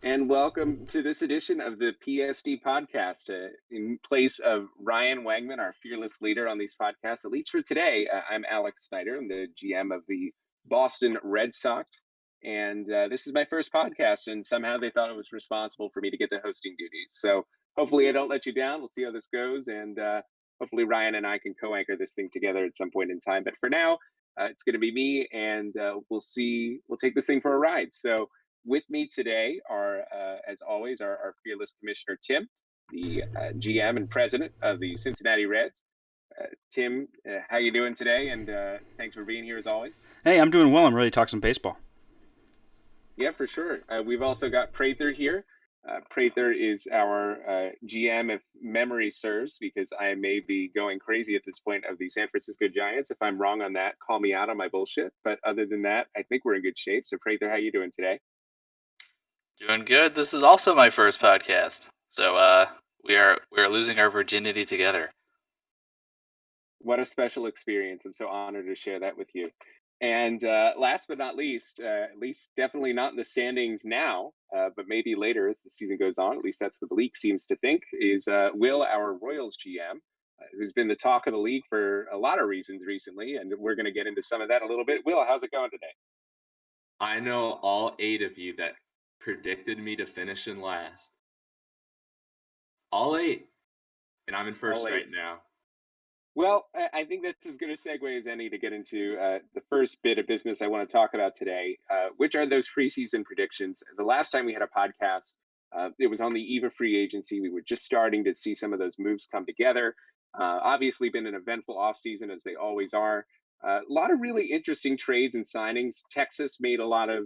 and welcome to this edition of the PSD podcast. In place of Ryan Wangman, our fearless leader on these podcasts, at least for today, I'm Alec Snyder. I'm the GM of the Boston Red Sox. And this is my first podcast, and somehow they thought it was responsible for me to get the hosting duties. So hopefully, I don't let you down. We'll see how this goes. And hopefully, Ryan and I can co anchor this thing together at some point in time. But for now, it's going to be me, and we'll see. We'll take this thing for a ride. So, with me today are, as always, our fearless commissioner, Tim, the GM and president of the Cincinnati Reds. Tim, how you doing today? And thanks for being here as always. Hey, I'm doing well. I'm ready to talk some baseball. Yeah, for sure. We've also got Prather here. Prather is our GM, if memory serves, because I may be going crazy at this point of the San Francisco Giants. If I'm wrong on that, call me out on my bullshit. But other than that, I think we're in good shape. So, Prather, how you doing today? Doing good. This is also my first podcast, so we are losing our virginity together. What a special experience. I'm so honored to share that with you. And last but not least, at least definitely not in the standings now, but maybe later as the season goes on, at least that's what the league seems to think, is Will, our Royals GM, who's been the talk of the league for a lot of reasons recently. And we're going to get into some of that a little bit. Will, how's it going today? I know all 8 of you that predicted me to finish in last. All 8. And I'm in first right now. Well, I think that's as good a segue as any to get into the first bit of business I want to talk about today, which are those preseason predictions. The last time we had a podcast, it was on the eve of free agency. We were just starting to see some of those moves come together. Obviously, been an eventful offseason, as they always are. A lot of really interesting trades and signings. Texas made a lot of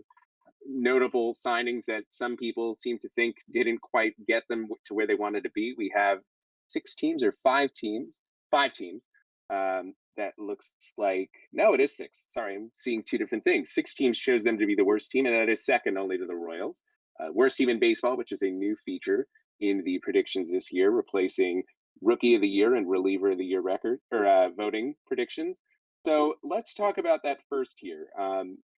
notable signings that some people seem to think didn't quite get them to where they wanted to be. We have 6 teams or 5 teams, 5 teams. That looks like, no, it is 6. Sorry, I'm seeing 2 different things. 6 teams chose them to be the worst team, and that is second only to the Royals. Worst team in baseball, which is a new feature in the predictions this year, replacing Rookie of the Year and Reliever of the Year record or voting predictions. So let's talk about that first here,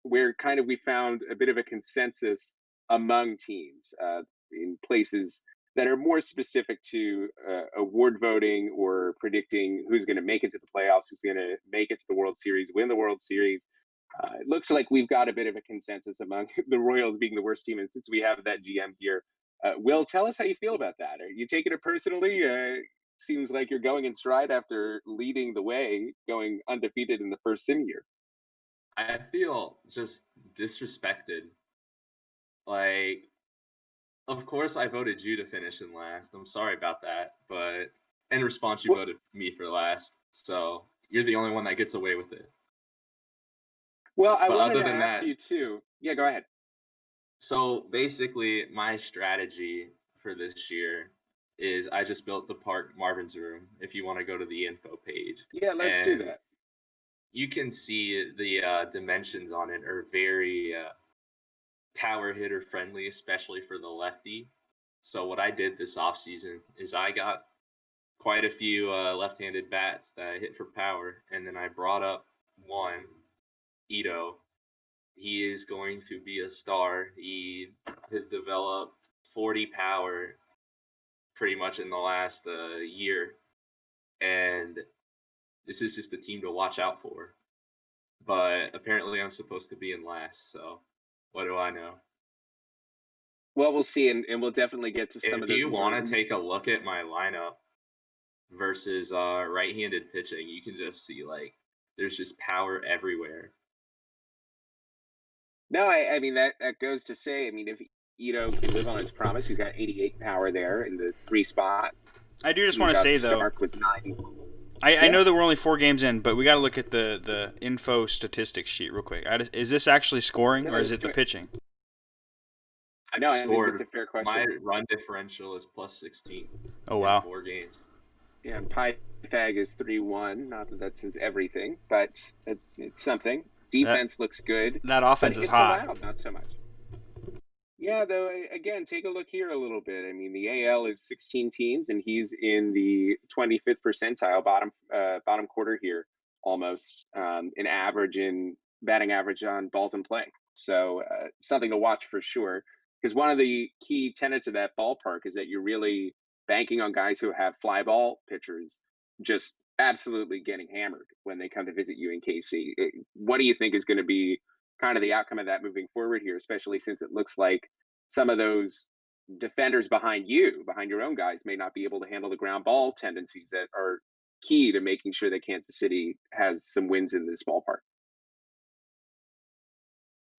where kind of we found a bit of a consensus among teams in places that are more specific to award voting or predicting who's going to make it to the playoffs, who's going to make it to the World Series, win the World Series. It looks like we've got a bit of a consensus among the Royals being the worst team. And since we have that GM here, Will, tell us how you feel about that. Are you taking it personally? Seems like you're going in stride after leading the way, going undefeated in the first sim year. I feel just disrespected. Like, of course I voted you to finish in last. I'm sorry about that, but in response you voted me for last. So you're the only one that gets away with it. Well, I wanted to ask you too. Yeah, go ahead. So basically, my strategy for this year is I just built the Park Marvin's room. If you want to go to the info page, yeah, let's do that. You can see the dimensions on it are very power hitter friendly, especially for the lefty. So what I did this offseason is I got quite a few left-handed bats that I hit for power, and then I brought up one, Ito. He is going to be a star. He has developed 40 power pretty much in the last year, and this is just a team to watch out for. But apparently I'm supposed to be in last, so what do I know? Well, we'll see, and we'll definitely get to some of those. If you want to take a look at my lineup versus right-handed pitching, you can just see, like, there's just power everywhere. No, I mean, that goes to say, I mean, if Ito can live on his promise, he's got 88 power there in the 3 spot. I do just want to say, though, with 90. I know that we're only 4 games in, but we got to look at the info statistics sheet real quick. Is this actually scoring, or is it the pitching? I know, I think it's a fair question. My run differential is plus 16. Oh, wow. 4 games. Yeah, and PyFag is 3-1. Not that that says everything, but it's something. Defense looks good. That offense is hot. Allowed, not so much. Yeah, though, again, take a look here a little bit. I mean, the AL is 16 teams, and he's in the 25th percentile, bottom quarter here, almost, in batting average on balls in play. So something to watch for sure. because one of the key tenets of that ballpark is that you're really banking on guys who have fly ball pitchers just absolutely getting hammered when they come to visit you in KC. What do you think is going to be kind of the outcome of that moving forward here, especially since it looks like some of those defenders behind your own guys, may not be able to handle the ground ball tendencies that are key to making sure that Kansas City has some wins in this ballpark?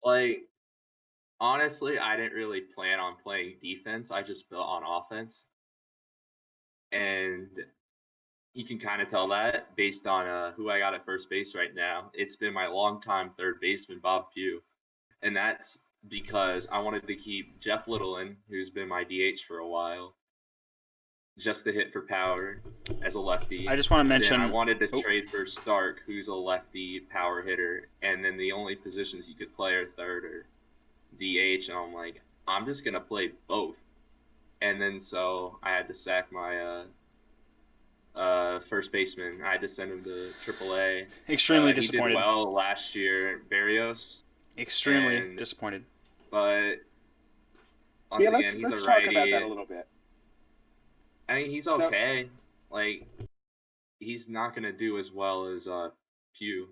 Like, honestly, I didn't really plan on playing defense. I just built on offense. And you can kind of tell that based on who I got at first base right now. It's been my longtime third baseman, Bob Pugh. And that's because I wanted to keep Jeff Littleton, who's been my DH for a while, just to hit for power as a lefty. I just want to mention, Then I wanted to trade for Stark, who's a lefty power hitter, and then the only positions you could play are third or DH. And I'm like, I'm just gonna play both. And then so I had to sack my first baseman. I had to send him to AAA. extremely He disappointed. did well last year, Barrios. Extremely disappointed. But once again, he's let's a talk righty. about that a little bit. I mean, he's okay. Like, he's not gonna do as well as Pugh.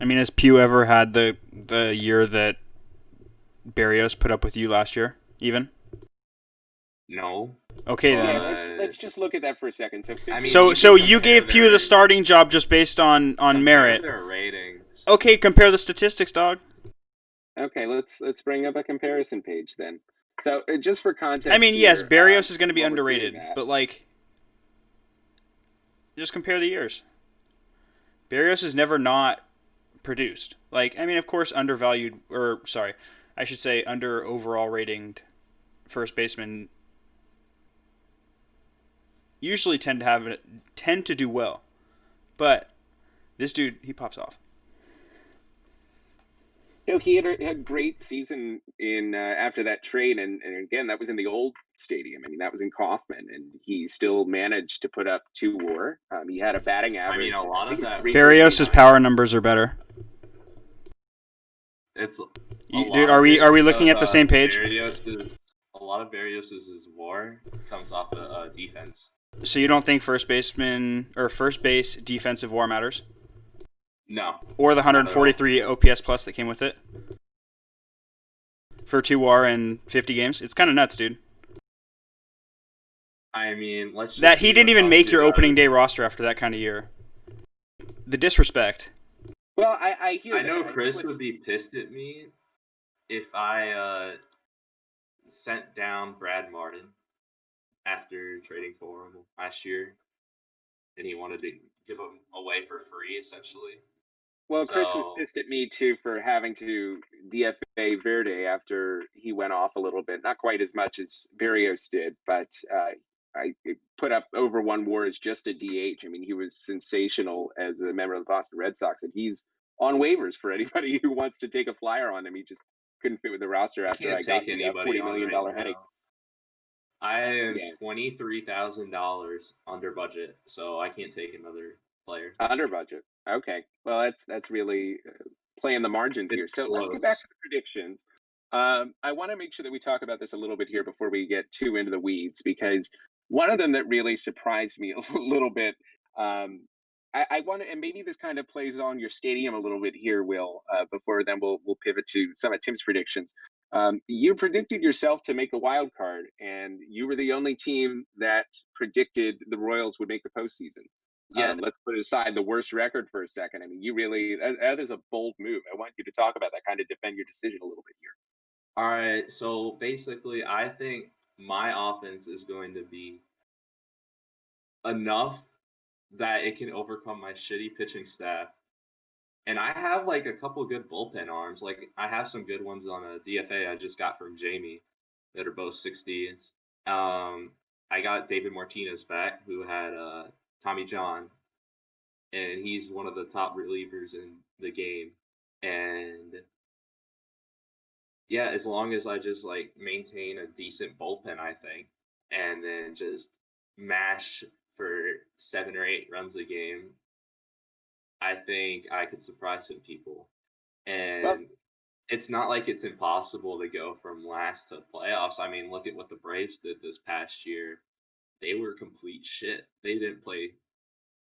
I mean, has Pugh ever had the year that Barrios put up with you last year, even? No. Okay, Yeah, then. let's just look at that for a second. So, I mean, So you can you gave compare Pugh the their- starting job just based on compare merit. their ratings. Okay, compare the statistics, dog. okay, let's bring up a comparison page then. So just for context, I mean, yes, here, Barrios is going to be while we're doing underrated, that, but like, just compare the years. Barrios has never not produced. Like, I mean, of course, undervalued, or sorry, I should say under overall rated first baseman usually tend to do well, but this dude, he pops off. he had a great season in after that trade, and again, that was in the old stadium. I mean, that was in Kauffman, and he still managed to put up 2 WAR. He had a batting average. I mean, a lot of that. Barrios' power numbers are better. It's Dude, are we looking at the same page? A lot of Barrios' WAR comes off of defense. So you don't think first base defensive WAR matters? No. Or the 143 OPS plus that came with it? For 2 WAR and 50 games? It's kind of nuts, dude. I mean, let's just That he didn't even make your opening day roster after that kind of year. The disrespect. Well, I hear. I know Chris would be pissed at me if I sent down Brad Martin after trading for him last year, and he wanted to give him away for free, essentially. Well, Chris was pissed at me too for having to DFA Verde after he went off a little bit. Not quite as much as Barrios did, but I put up over 1 WAR as just a DH. I mean, he was sensational as a member of the Boston Red Sox, and he's on waivers for anybody who wants to take a flyer on him. He just couldn't fit with the roster after I got the $40 million headache. I am $23,000 under budget, so I can't take another player. Under budget. Okay. Well, that's really playing the margins here. So let's get back to the predictions. I want to make sure that we talk about this a little bit here before we get too into the weeds, because one of them that really surprised me a little bit. I want to, and maybe this kind of plays on your stadium a little bit here, Will. Before then, we'll pivot to some of Tim's predictions. You predicted yourself to make the wild card, and you were the only team that predicted the Royals would make the postseason. Yeah. Let's put aside the worst record for a second. I mean, you really, that is a bold move. I want you to talk about that, kind of defend your decision a little bit here. All right. So basically, I think my offense is going to be enough that it can overcome my shitty pitching staff. And I have like a couple good bullpen arms. Like, I have some good ones on a DFA I just got from Jamie that are both 60s. I got David Martinez back, who had Tommy John, and he's one of the top relievers in the game. And yeah, as long as I just like maintain a decent bullpen, I think, and then just mash for 7 or 8 runs a game, I think I could surprise some people. And it's not like it's impossible to go from last to playoffs. I mean, look at what the Braves did this past year. They were complete shit. They didn't play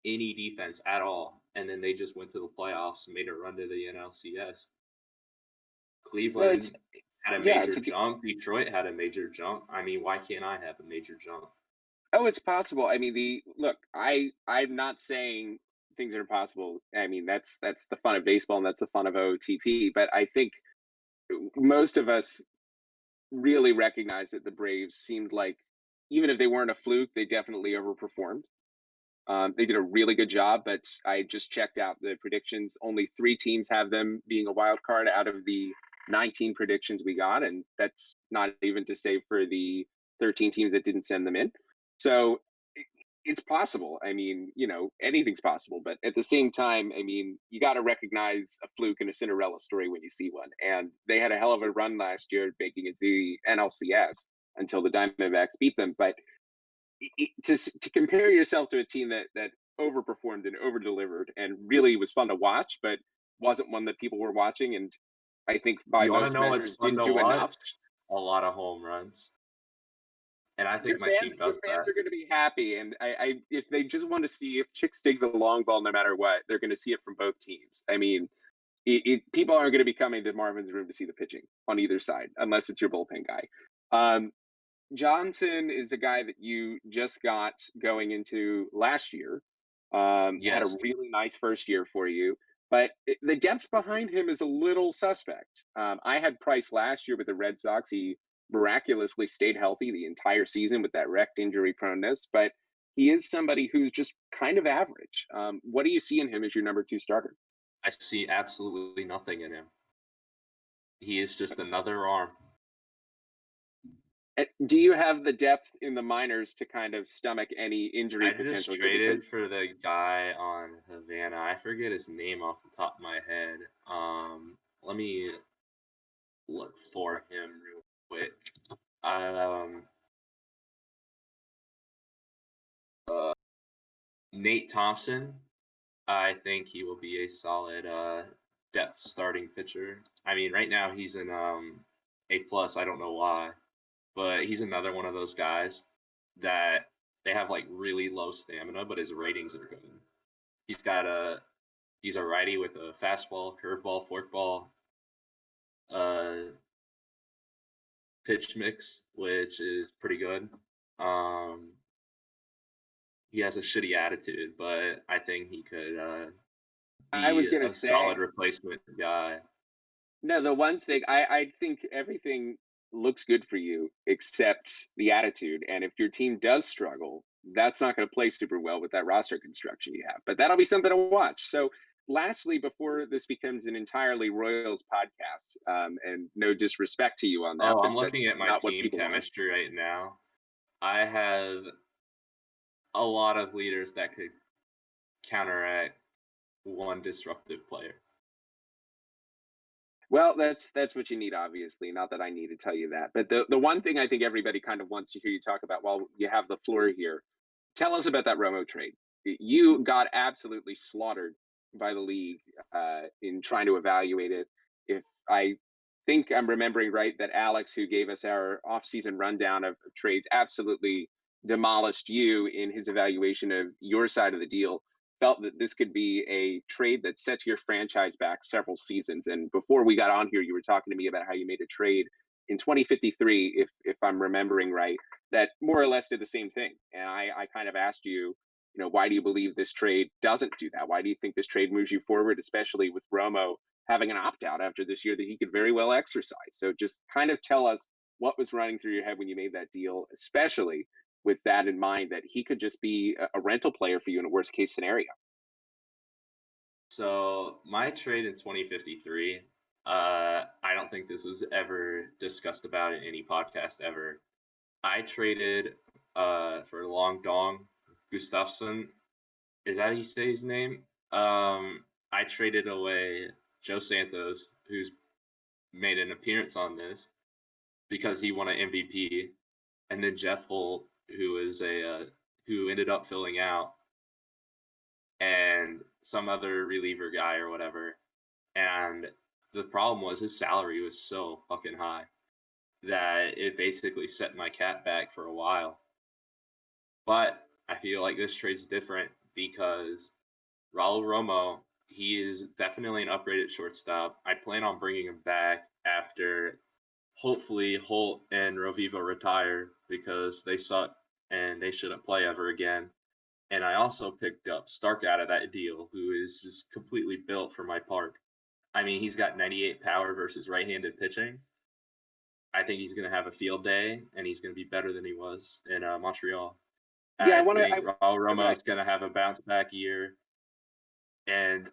any defense at all, and then they just went to the playoffs and made a run to the NLCS. Well, it's Cleveland had a yeah, major jump. Detroit had a major jump. I mean, why can't I have a major jump? oh, it's possible. I mean, the look, I'm not saying things are impossible. I mean, that's the fun of baseball and that's the fun of OTP. But I think most of us really recognize that the Braves seemed like, even if they weren't a fluke, they definitely overperformed. They did a really good job, but I just checked out the predictions. Only 3 teams have them being a wild card out of the 19 predictions we got, and that's not even to say for the 13 teams that didn't send them in. So it's possible. I mean, anything's possible, but at the same time, I mean, you got to recognize a fluke and a Cinderella story when you see one. And they had a hell of a run last year making it to the NLCS until the Diamondbacks beat them. But to compare yourself to a team that overperformed and over delivered and really was fun to watch, but wasn't one that people were watching, and I think by You want to most know what's measures fun didn't to do enough. watch? A lot of home runs. And I Your think my fans, team your does fans that. are going to be happy, and I if they just want to see if chicks dig the long ball, no matter what, they're going to see it from both teams. I mean, people aren't going to be coming to Marvin's room to see the pitching on either side, unless it's your bullpen guy. Johnson is a guy that you just got going into last year. Had a Yes. really nice first year for you, but the depth behind him is a little suspect. I had Price last year with the Red Sox. He miraculously stayed healthy the entire season with that wrecked injury proneness, but he is somebody who's just kind of average. What do you see in him as your number 2 starter? I see absolutely nothing in him. He is just another arm. Do you have the depth in the minors to kind of stomach any injury I just potential here? traded Because for the guy on Havana. I forget his name off the top of my head. Let me look for him real quick. Um, Nate Thompson. I think he will be a solid depth starting pitcher. I mean, right now he's an A plus. I don't know why, but he's another one of those guys that they have like really low stamina, but his ratings are good. He's a righty with a fastball, curveball, forkball, pitch mix, which is pretty good. He has a shitty attitude, but I think he could I be was going to a solid say, replacement guy. no, the one thing I think everything looks good for you except the attitude. And if your team does struggle, that's not going to play super well with that roster construction you have. But that'll be something to watch. So, lastly, before this becomes an entirely Royals podcast, and no disrespect to you on that, Oh, but I'm looking that's at my not what team people want. chemistry right now. I have a lot of leaders that could counteract one disruptive player. Well, that's what you need, obviously. Not that I need to tell you that, but the one thing I think everybody kind of wants to hear you talk about while you have the floor here, tell us about that Romo trade. You got absolutely slaughtered by the league in trying to evaluate it. If I think I'm remembering right, that Alex, who gave us our off-season rundown of trades, absolutely demolished you in his evaluation of your side of the deal. Felt that this could be a trade that set your franchise back several seasons. And before we got on here, you were talking to me about how you made a trade in 2053, if I'm remembering right, that more or less did the same thing. And I kind of asked you, why do you believe this trade doesn't do that? Why do you think this trade moves you forward, especially with Romo having an opt out after this year that he could very well exercise? So just kind of tell us what was running through your head when you made that deal, especially with that in mind, that he could just be a rental player for you in a worst case scenario. So my trade in 2053, I don't think this was ever discussed about in any podcast ever. I traded for Long Dong Gustafsson. Is that how you say his name? I traded away Joe Santos, who's made an appearance on this because he won an MVP, and then Jeff Holt, who is who ended up filling out, and some other reliever guy or whatever. And the problem was his salary was so fucking high that it basically set my cap back for a while. But I feel like this trade's different because Raul Romo, he is definitely an upgraded shortstop. I plan on bringing him back after hopefully Holt and Roviva retire because they suck and they shouldn't play ever again. And I also picked up Stark out of that deal, who is just completely built for my park. I mean, he's got 98 power versus right-handed pitching. I think he's going to have a field day, and he's going to be better than he was in Montreal. Yeah, I think Raul Romo right. is going to have a bounce back year. And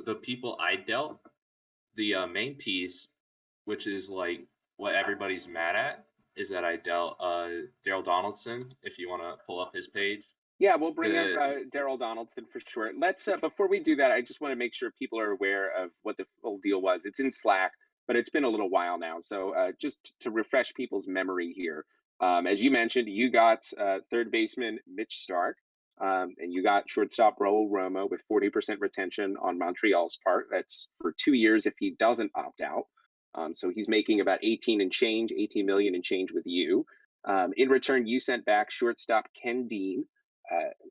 the people I dealt, the main piece, which is like what everybody's mad at, is that I dealt Daryl Donaldson. If you want to pull up his page, Yeah, we'll bring up Daryl Donaldson for sure. Let's before we do that, I just want to make sure people are aware of what the full deal was. It's in Slack, but it's been a little while now. So just to refresh people's memory here, as you mentioned, you got third baseman Mitch Stark, and you got shortstop Raul Romo with 40% retention on Montreal's part. That's for 2 years if he doesn't opt out. So he's making about 18 million and change with you. In return, you sent back shortstop Ken Dean,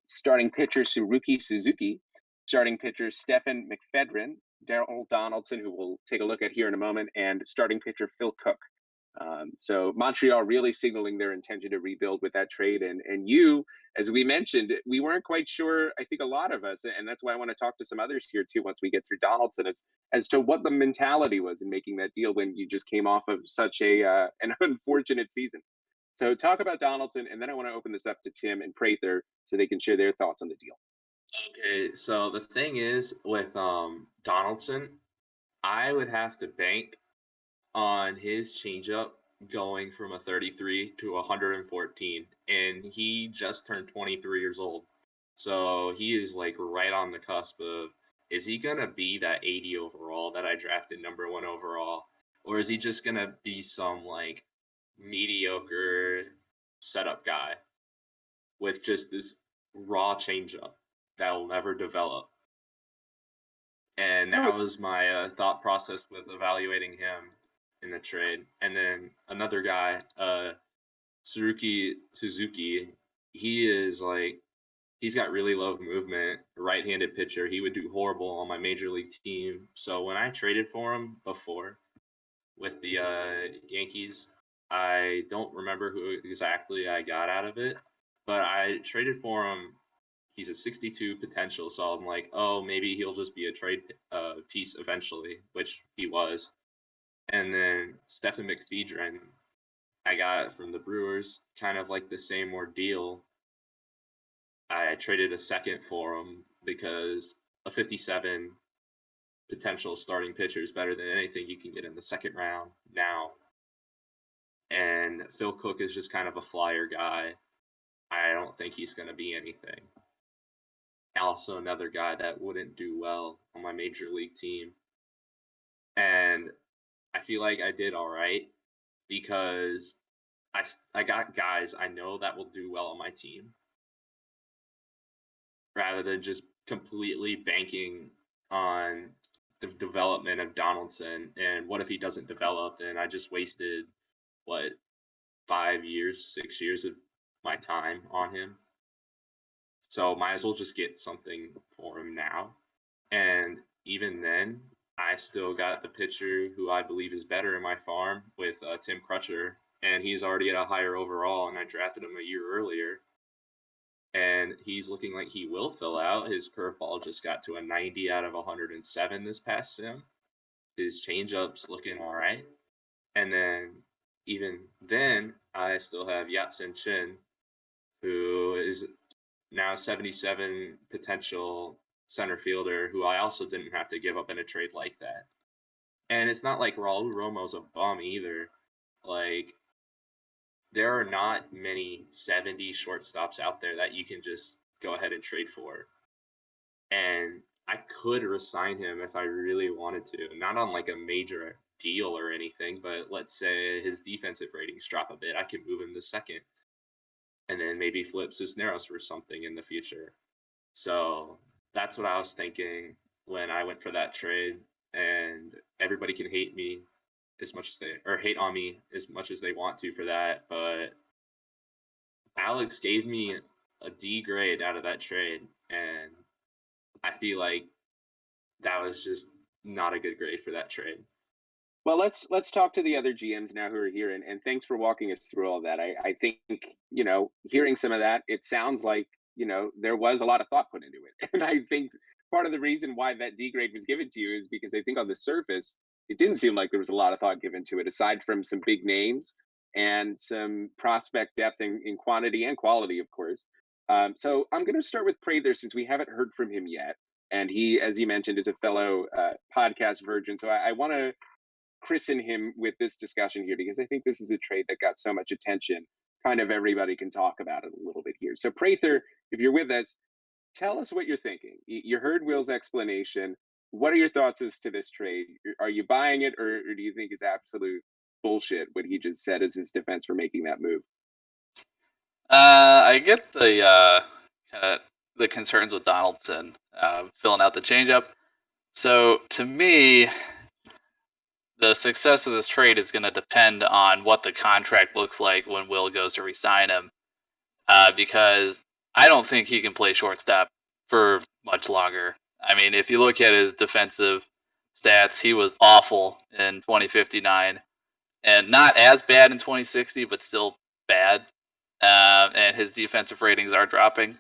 starting pitcher Suruki Suzuki, starting pitcher Stephen McFedrin, Daryl Donaldson, who we'll take a look at here in a moment, and starting pitcher Phil Cook. So Montreal really signaling their intention to rebuild with that trade. And you, as we mentioned, we weren't quite sure, I think a lot of us, and that's why I want to talk to some others here too once we get through Donaldson, as to what the mentality was in making that deal when you just came off of such an unfortunate season. So talk about Donaldson, and then I want to open this up to Tim and Prather so they can share their thoughts on the deal. Okay, so the thing is with Donaldson, I would have to bank on his changeup going from a 33 to 114, and he just turned 23 years old. So he is like right on the cusp of, is he gonna be that 80 overall that I drafted number 1 overall, or is he just gonna be some like mediocre setup guy with just this raw changeup that will never develop? And that was my thought process with evaluating him in the trade. And then another guy, Suzuki, he is like, he's got really low movement, right-handed pitcher. He would do horrible on my major league team. So when I traded for him before with the Yankees, I don't remember who exactly I got out of it, but I traded for him. He's a 62 potential, so I'm like, oh, maybe he'll just be a trade piece eventually, which he was. And then Stephen McFedrin, I got from the Brewers, kind of like the same ordeal. I traded a second for him because a 57 potential starting pitcher is better than anything you can get in the second round now. And Phil Cook is just kind of a flyer guy. I don't think he's going to be anything. Also, another guy that wouldn't do well on my major league team. And I feel like I did all right because I got guys I know that will do well on my team rather than just completely banking on the development of Donaldson. And what if he doesn't develop? Then I just wasted, 5 years, 6 years of my time on him. So might as well just get something for him now. And even then, I still got the pitcher who I believe is better in my farm with Tim Crutcher, and he's already at a higher overall, and I drafted him a year earlier. And he's looking like he will fill out. His curveball just got to a 90 out of 107 this past sim. His changeup's looking all right. And then, even then, I still have Yat-Sen Chin, who is now 77 potential center fielder, who I also didn't have to give up in a trade like that. And it's not like Raul Romo's a bum either. Like, there are not many 70 shortstops out there that you can just go ahead and trade for. And I could resign him if I really wanted to. Not on like a major deal or anything, but let's say his defensive ratings drop a bit. I could move him to second and then maybe flip Cisneros for something in the future. So that's what I was thinking when I went for that trade. and everybody can hate me as much as hate on me as much as they want to for that. But Alex gave me a D grade out of that trade, and I feel like that was just not a good grade for that trade. Well, let's talk to the other GMs now who are here, and thanks for walking us through all that. I think hearing some of that, it sounds like there was a lot of thought put into it, and I think part of the reason why that D grade was given to you is because I think on the surface it didn't seem like there was a lot of thought given to it, aside from some big names and some prospect depth in quantity and quality, of course. So I'm going to start with Prather since we haven't heard from him yet, and he, as you mentioned, is a fellow podcast virgin. So I want to christen him with this discussion here because I think this is a trade that got so much attention. Kind of everybody can talk about it a little bit here. So, Prather, if you're with us, tell us what you're thinking. You heard Will's explanation. What are your thoughts as to this trade? Are you buying it, or do you think it's absolute bullshit what he just said as his defense for making that move? I get the kind of the concerns with Donaldson filling out the changeup. So to me, the success of this trade is going to depend on what the contract looks like when Will goes to re-sign him, because I don't think he can play shortstop for much longer. I mean, if you look at his defensive stats, he was awful in 2059, and not as bad in 2060, but still bad. And his defensive ratings are dropping.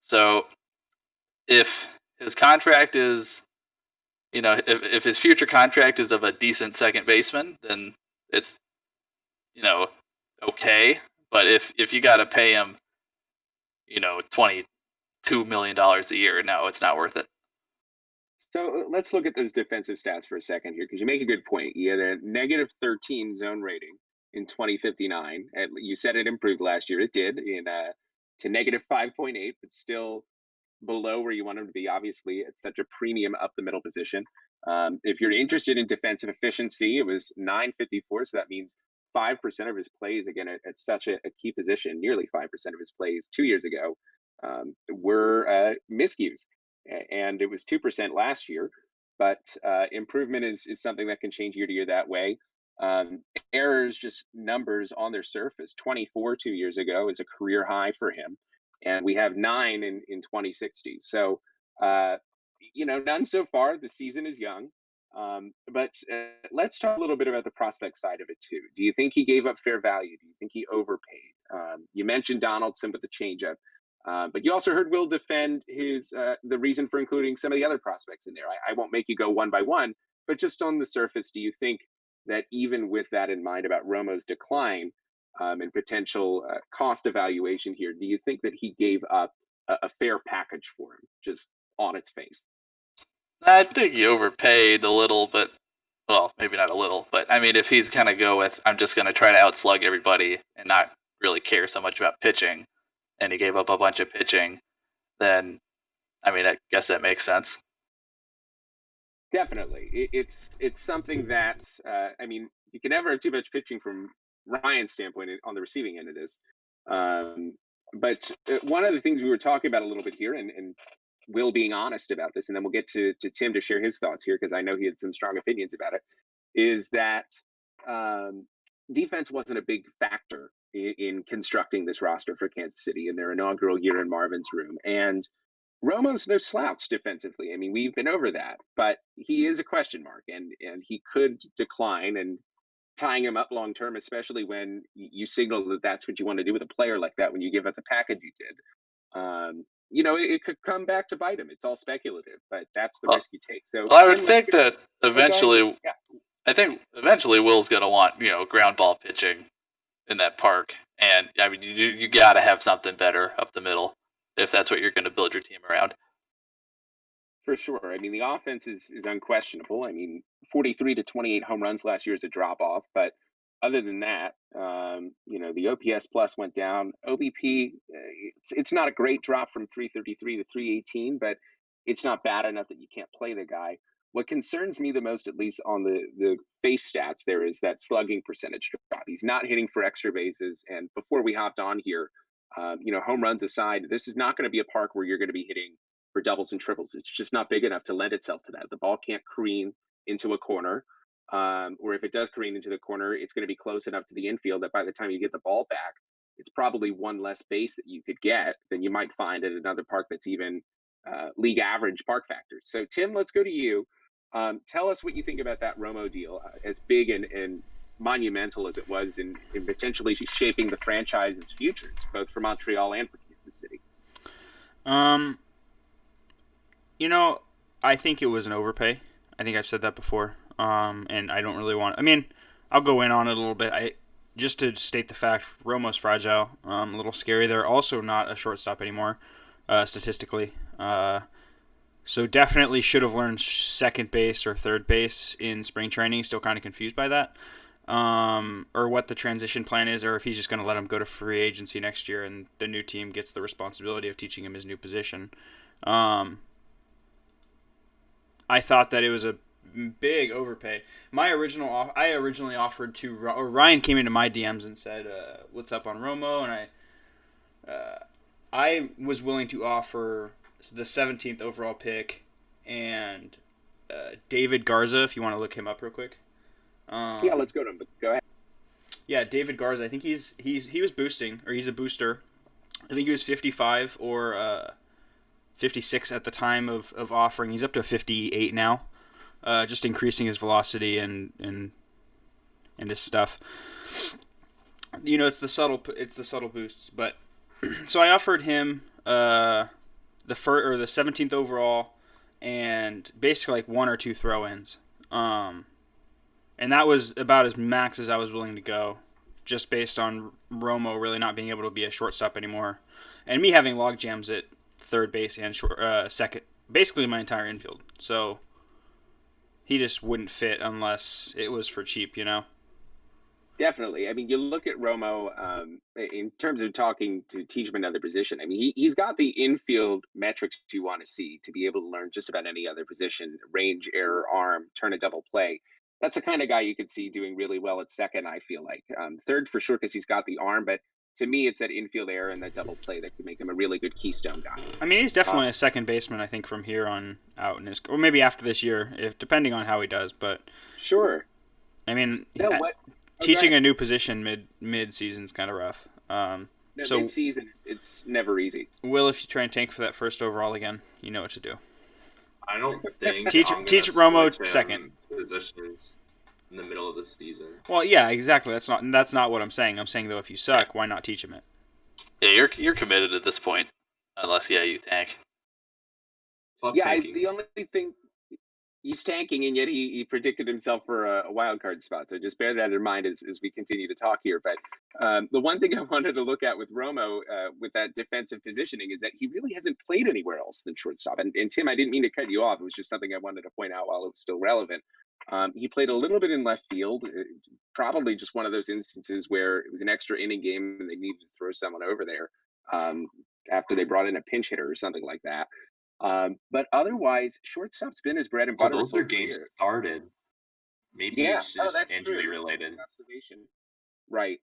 So if his contract is, if his future contract is of a decent second baseman, then it's, okay. But if you got to pay him, $22 million a year, no, it's not worth it. So let's look at those defensive stats for a second here, because you make a good point. You had a negative 13 zone rating in 2059. You said it improved last year. It did to negative 5.8, but still below where you want him to be. Obviously, it's such a premium up the middle position. If you're interested in defensive efficiency, it was 954. So that means 5% of his plays, again, at such a key position, nearly 5% of his plays 2 years ago were miscues. And it was 2% last year. But improvement is something that can change year to year that way. Errors, just numbers on their surface. 24 2 years ago is a career high for him, and we have 9 in 2060. So, none so far. The season is young, but let's talk a little bit about the prospect side of it too. Do you think he gave up fair value? Do you think he overpaid? You mentioned Donaldson with the changeup. But you also heard Will defend his the reason for including some of the other prospects in there. I won't make you go one by one, but just on the surface, do you think that even with that in mind about Romo's decline and potential cost evaluation here, do you think that he gave up a fair package for him, just on its face? I think he overpaid a little, but well, maybe not a little, but I mean, if he's kind of go with, I'm just going to try to outslug everybody and not really care so much about pitching, and he gave up a bunch of pitching, then I mean, I guess that makes sense. Definitely, it's something that I mean, you can never have too much pitching from Ryan's standpoint on the receiving end of this. But one of the things we were talking about a little bit here, and Will being honest about this, and then we'll get to Tim to share his thoughts here because I know he had some strong opinions about it, is that defense wasn't a big factor in constructing this roster for Kansas City in their inaugural year in Marvin's room. And Romo's no slouch defensively. I mean, we've been over that, but he is a question mark, and he could decline. And tying him up long term, especially when you signal that that's what you want to do with a player like that when you give up the package you did, it could come back to bite him. It's all speculative, but that's the risk you take. So, well, I would Tim, think that eventually, yeah. I think eventually Will's going to want ground ball pitching in that park, and I mean you got to have something better up the middle if that's what you're going to build your team around. For sure. I mean, the offense is unquestionable. I mean, 43 to 28 home runs last year is a drop off, but other than that, the OPS plus went down. OBP, it's not a great drop from 333 to 318, but it's not bad enough that you can't play the guy. What concerns me the most, at least on the face stats, there is that slugging percentage drop. He's not hitting for extra bases. And before we hopped on here, home runs aside, this is not going to be a park where you're going to be hitting for doubles and triples. It's just not big enough to lend itself to that. The ball can't careen. into a corner, or if it does careen into the corner, it's going to be close enough to the infield that by the time you get the ball back, it's probably one less base that you could get than you might find at another park that's even league average park factors. So, Tim, let's go to you. Tell us what you think about that Romo deal, as big and monumental as it was in potentially shaping the franchise's futures, both for Montreal and for Kansas City. You know, I think it was an overpay. I think I've said that before. And I don't really want. I mean, I'll go in on it a little bit. Just to state the fact, Romo's fragile. A little scary. They're also not a shortstop anymore, statistically. So definitely should have learned second base or third base in spring training. Still kind of confused by that. Or what the transition plan is, or if he's just going to let him go to free agency next year and the new team gets the responsibility of teaching him his new position. I thought that it was a big overpay. I originally offered to, or Ryan came into my DMs and said, "What's up on Romo?" And I was willing to offer the 17th overall pick and David Garza, if you want to look him up real quick. Yeah, let's go to him. But go ahead. Yeah, David Garza. I think he was boosting, or he's a booster. I think he was 55 or 56 at the time of offering. He's up to 58 now, just increasing his velocity and his stuff. You know, it's the subtle boosts. But so I offered him the 17th overall and basically like one or two throw-ins. And that was about as max as I was willing to go, just based on Romo really not being able to be a shortstop anymore, and me having log jams at third base and second, basically my entire infield. So he just wouldn't fit unless it was for cheap, you know? Definitely. I mean, you look at Romo in terms of talking to teach him another position. I mean, he's got the infield metrics you want to see to be able to learn just about any other position: range, error, arm, turn a double play. That's the kind of guy you could see doing really well at second, I feel like. Third for sure because he's got the arm, but to me, it's that infield error and that double play that could make him a really good keystone guy. I mean, he's definitely a second baseman, I think, from here on out in his, or maybe after this year, if depending on how he does. But sure. I mean, What? teaching a new position mid season is kind of rough. So mid-season, it's never easy. Will, if you try and tank for that first overall again, you know what to do. I don't think teach Romo second positions in the middle of the season. Well, yeah, exactly. That's not what I'm saying. I'm saying though, if you suck, why not teach him it? Yeah, you're committed at this point, unless you tank. The only thing, he's tanking, and yet he predicted himself for a wild card spot. So just bear that in mind as we continue to talk here. But the one thing I wanted to look at with Romo, with that defensive positioning, is that he really hasn't played anywhere else than shortstop. And Tim, I didn't mean to cut you off. It was just something I wanted to point out while it was still relevant. He played a little bit in left field, probably just one of those instances where it was an extra inning game and they needed to throw someone over there after they brought in a pinch hitter or something like that. But otherwise, shortstop's been his bread and butter. Those are games started. Maybe it's just injury related. Observation. Right.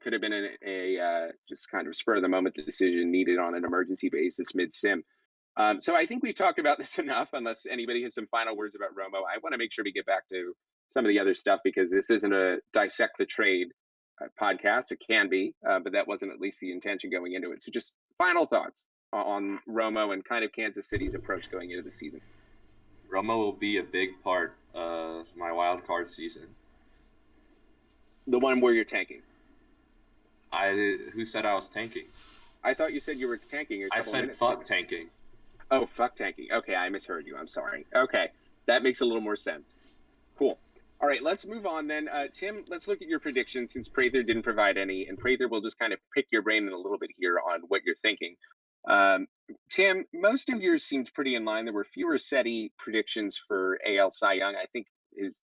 Could have been a just kind of spur of the moment decision needed on an emergency basis mid-sim. So I think we've talked about this enough, unless anybody has some final words about Romo. I want to make sure we get back to some of the other stuff, because this isn't a dissect the trade podcast. It can be, but that wasn't at least the intention going into it. So just final thoughts on Romo and kind of Kansas City's approach going into the season. Romo will be a big part of my wild card season. The one where you're tanking. Who said I was tanking? I thought you said you were tanking. I said fuck tanking. Oh, fuck tanking. Okay, I misheard you. I'm sorry. Okay, that makes a little more sense. Cool. All right, let's move on then. Tim, let's look at your predictions, since Prather didn't provide any, and Prather will just kind of pick your brain in a little bit here on what you're thinking. Tim, most of yours seemed pretty in line. There were fewer SETI predictions for AL Cy Young. I think his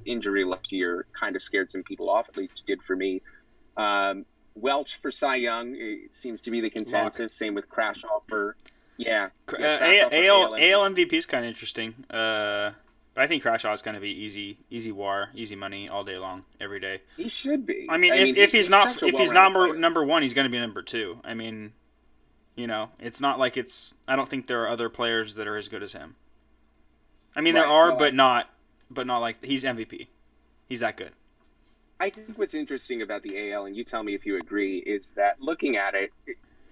injury last year kind of scared some people off, at least it did for me. Welch for Cy Young, it seems to be the consensus. Lock. Same with Crashaw for... Yeah. AL MVP is kind of interesting. But I think Crashaw is going to be easy war, easy money all day long, every day. He should be. I mean, if he's not number one, he's going to be number two. I mean, you know, it's not like it's. I don't think there are other players that are as good as him. I mean, there are, but not but not like he's MVP. He's that good. I think what's interesting about the AL, and you tell me if you agree, is that looking at it,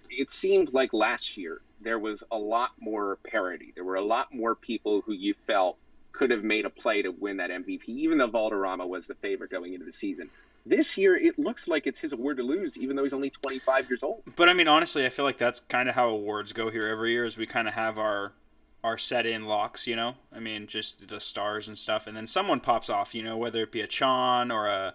it seemed like last year there was a lot more parity. There were a lot more people who you felt could have made a play to win that MVP, even though Valderrama was the favorite going into the season. This year, it looks like it's his award to lose, even though he's only 25 years old. But I mean, honestly, I feel like that's kind of how awards go here every year. Is we kind of have our set in locks, you know. I mean, just the stars and stuff, and then someone pops off, you know, whether it be a Chon or a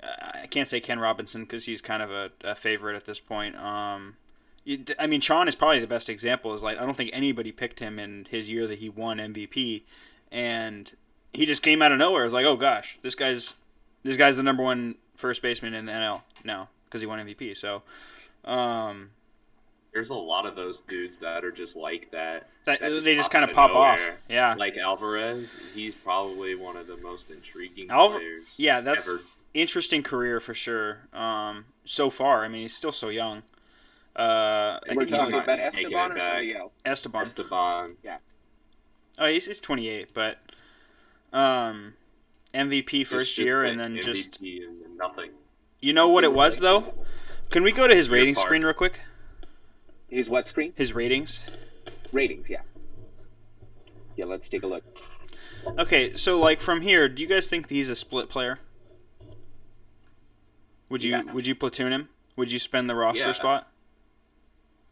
I can't say Ken Robinson because he's kind of a favorite at this point. I mean, Chon is probably the best example. Is like I don't think anybody picked him in his year that he won MVP, and he just came out of nowhere. It was like, oh gosh, this guy's the number one first baseman in the NL now because he won MVP. So, there's a lot of those dudes that are just like that. They just kind of pop off. Yeah, like Alvarez, he's probably one of the most intriguing players. Yeah, that's ever. Interesting career for sure. So far, I mean, he's still so young. I We're think he's talking like about Esteban or somebody else? Esteban. Yeah. Oh, he's 28, but MVP first year, and then MVP just and then nothing. You know what it was though? Can we go to his rating screen real quick? His what screen? His ratings. Ratings, yeah. Yeah, let's take a look. Okay, so like from here, do you guys think he's a split player? Would you platoon him? Would you spend the roster spot?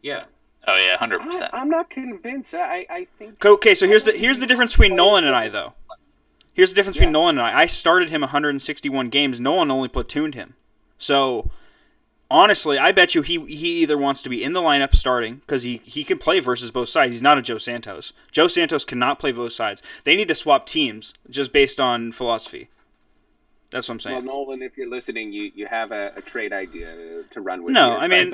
Yeah. Oh yeah, 100%. I'm not convinced. I think. Okay, so here's the difference between Nolan and I though. Here's the difference between Nolan and I. I started him 161 games. Nolan only platooned him. So honestly, I bet you he either wants to be in the lineup starting because he can play versus both sides. He's not a Joe Santos. Joe Santos cannot play both sides. They need to swap teams just based on philosophy. That's what I'm saying. Well, Nolan, if you're listening, you have a trade idea to run with. No, I mean,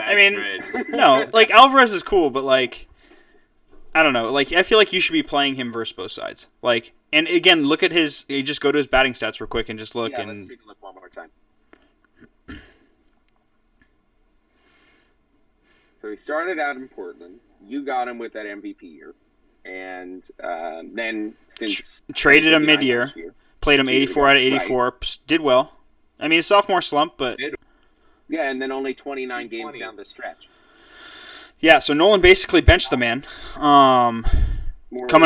no. Like Alvarez is cool, but like, I don't know. Like, I feel like you should be playing him versus both sides. Like, and again, look at his. You just go to his batting stats real quick and just look. Yeah, and let's take a look one more time. So he started out in Portland. You got him with that MVP year, and then since traded him mid-year. Played him 84 out of 84. Right. Did well. I mean, sophomore slump, but... Yeah, and then only 29 games down the stretch. Yeah, so Nolan basically benched the man. Coming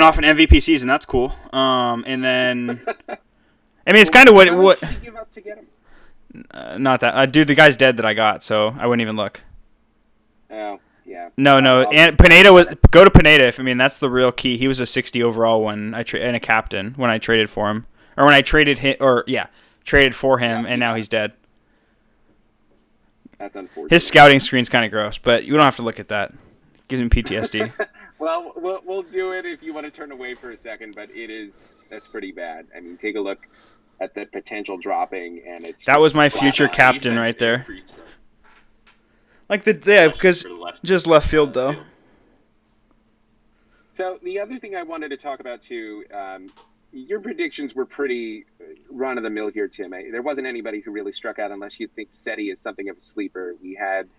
off an MVP season, that's cool. And then... I mean, it's kind of what... How much did you give up to get him? Not that. Dude, the guy's dead that I got, so I wouldn't even look. Oh, yeah. No. And Pineda was... Go to Pineda. I mean, that's the real key. He was a 60 overall and a captain when I traded for him. Or when I traded him, traded for him, and now he's dead. That's unfortunate. His scouting screen's kind of gross, but you don't have to look at that. It gives him PTSD. Well, we'll do it if you want to turn away for a second, but that's pretty bad. I mean, take a look at the potential dropping, and it's that was my future captain right there. Like because just left field though. So the other thing I wanted to talk about too. Your predictions were pretty run-of-the-mill here, Tim. There wasn't anybody who really struck out unless you think Seti is something of a sleeper. We had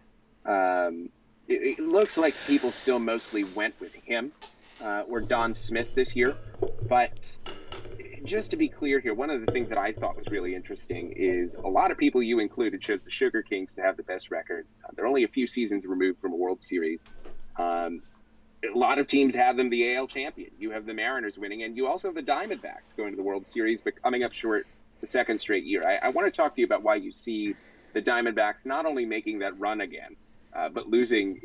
it looks like people still mostly went with him or Don Smith this year. But just to be clear here, one of the things that I thought was really interesting is a lot of people you included chose the Sugar Kings to have the best record. They're only a few seasons removed from a World Series. A lot of teams have them the AL champion. You have the Mariners winning, and you also have the Diamondbacks going to the World Series, but coming up short the second straight year. I want to talk to you about why you see the Diamondbacks not only making that run again, but losing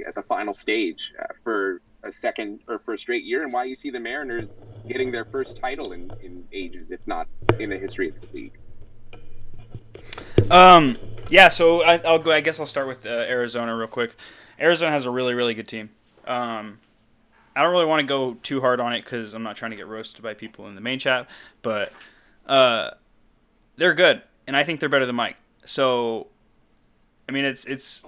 at the final stage for a straight year, and why you see the Mariners getting their first title in ages, if not in the history of the league. Yeah. So I'll go. I guess I'll start with Arizona real quick. Arizona has a really, really good team. I don't really want to go too hard on it because I'm not trying to get roasted by people in the main chat, but they're good, and I think they're better than Mike. So, I mean, it's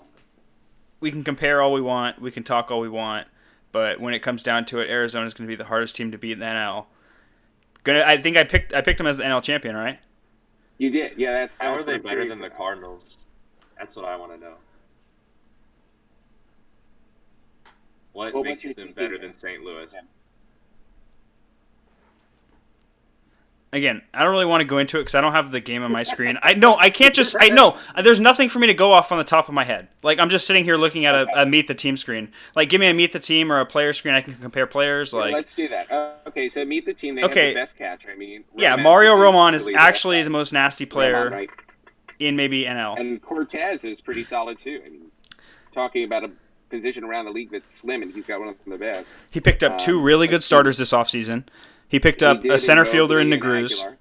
we can compare all we want, we can talk all we want, but when it comes down to it, Arizona's going to be the hardest team to beat in the NL. I think I picked them as the NL champion, right? You did, yeah. That's how are they better than the Cardinals? That's what I want to know. What makes them better than St. Louis? again, I don't really want to go into it because I don't have the game on my screen. I know there's nothing for me to go off on the top of my head. Like, I'm just sitting here looking at a Meet the Team screen. Like, give me a Meet the Team or a player screen. I can compare players. Like, let's do that. Okay, so Meet the Team. They have the best catcher. I mean, yeah, Mario Roman is actually the most nasty player right? in maybe NL. And Cortez is pretty solid too. I mean, talking about a position around the league that's slim, and he's got one of the best. He picked up two really good starters this offseason. He picked up a center fielder in Negruz.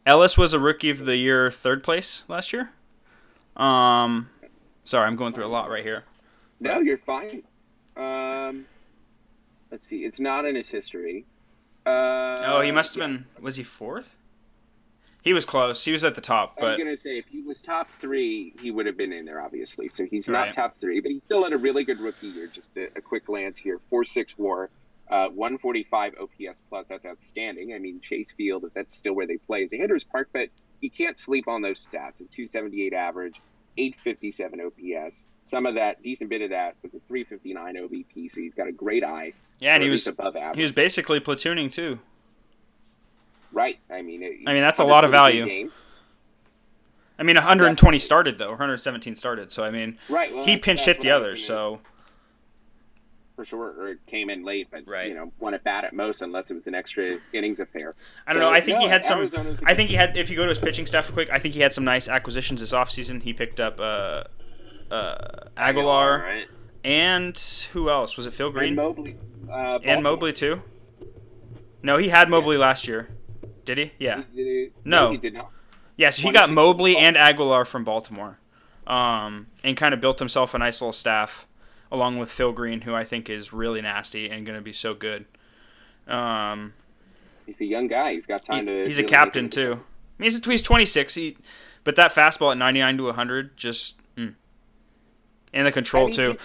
Ellis was a Rookie of the Year 3rd place last year. Sorry, I'm going through a lot right here. No, you're fine. Let's see. It's not in his history. He must have been. Was he 4th? He was close. He was at the top. But I was going to say, if he was top 3, he would have been in there, obviously. So he's Right. not top 3, but he still had a really good rookie year. Just a quick glance here. 4.6 WAR, 145 OPS plus. That's outstanding. I mean, Chase Field, if that's still where they play, is a hitter's park, but you can't sleep on those stats. A 278 average, 857 OPS. Some of that, decent bit of that, was a 359 OBP. So he's got a great eye. Yeah, and he was above average. He was basically platooning too. Right. I mean, that's a lot of value. Games. I mean, 120 started though, 117 started. So I mean, right. Well, he pinch hit the others. So for sure, or it came in late, but Right. won at bat at most, unless it was an extra innings affair. I don't know. I think he had some. I think he had. If you go to his pitching staff real quick, I think he had some nice acquisitions this offseason. He picked up Aguilar, right? And who else? Was it Phil Green? And Mobley. And Mobley too. No, he had Mobley last year. Did he? Yeah. No, he did not. Yeah, so he got Mobley and Aguilar from Baltimore, and kind of built himself a nice little staff, along with Phil Green, who I think is really nasty and going to be so good. He's a young guy. He's got time to. He's a captain too. I mean, he's 26. But that fastball at 99 to 100, just and the control too.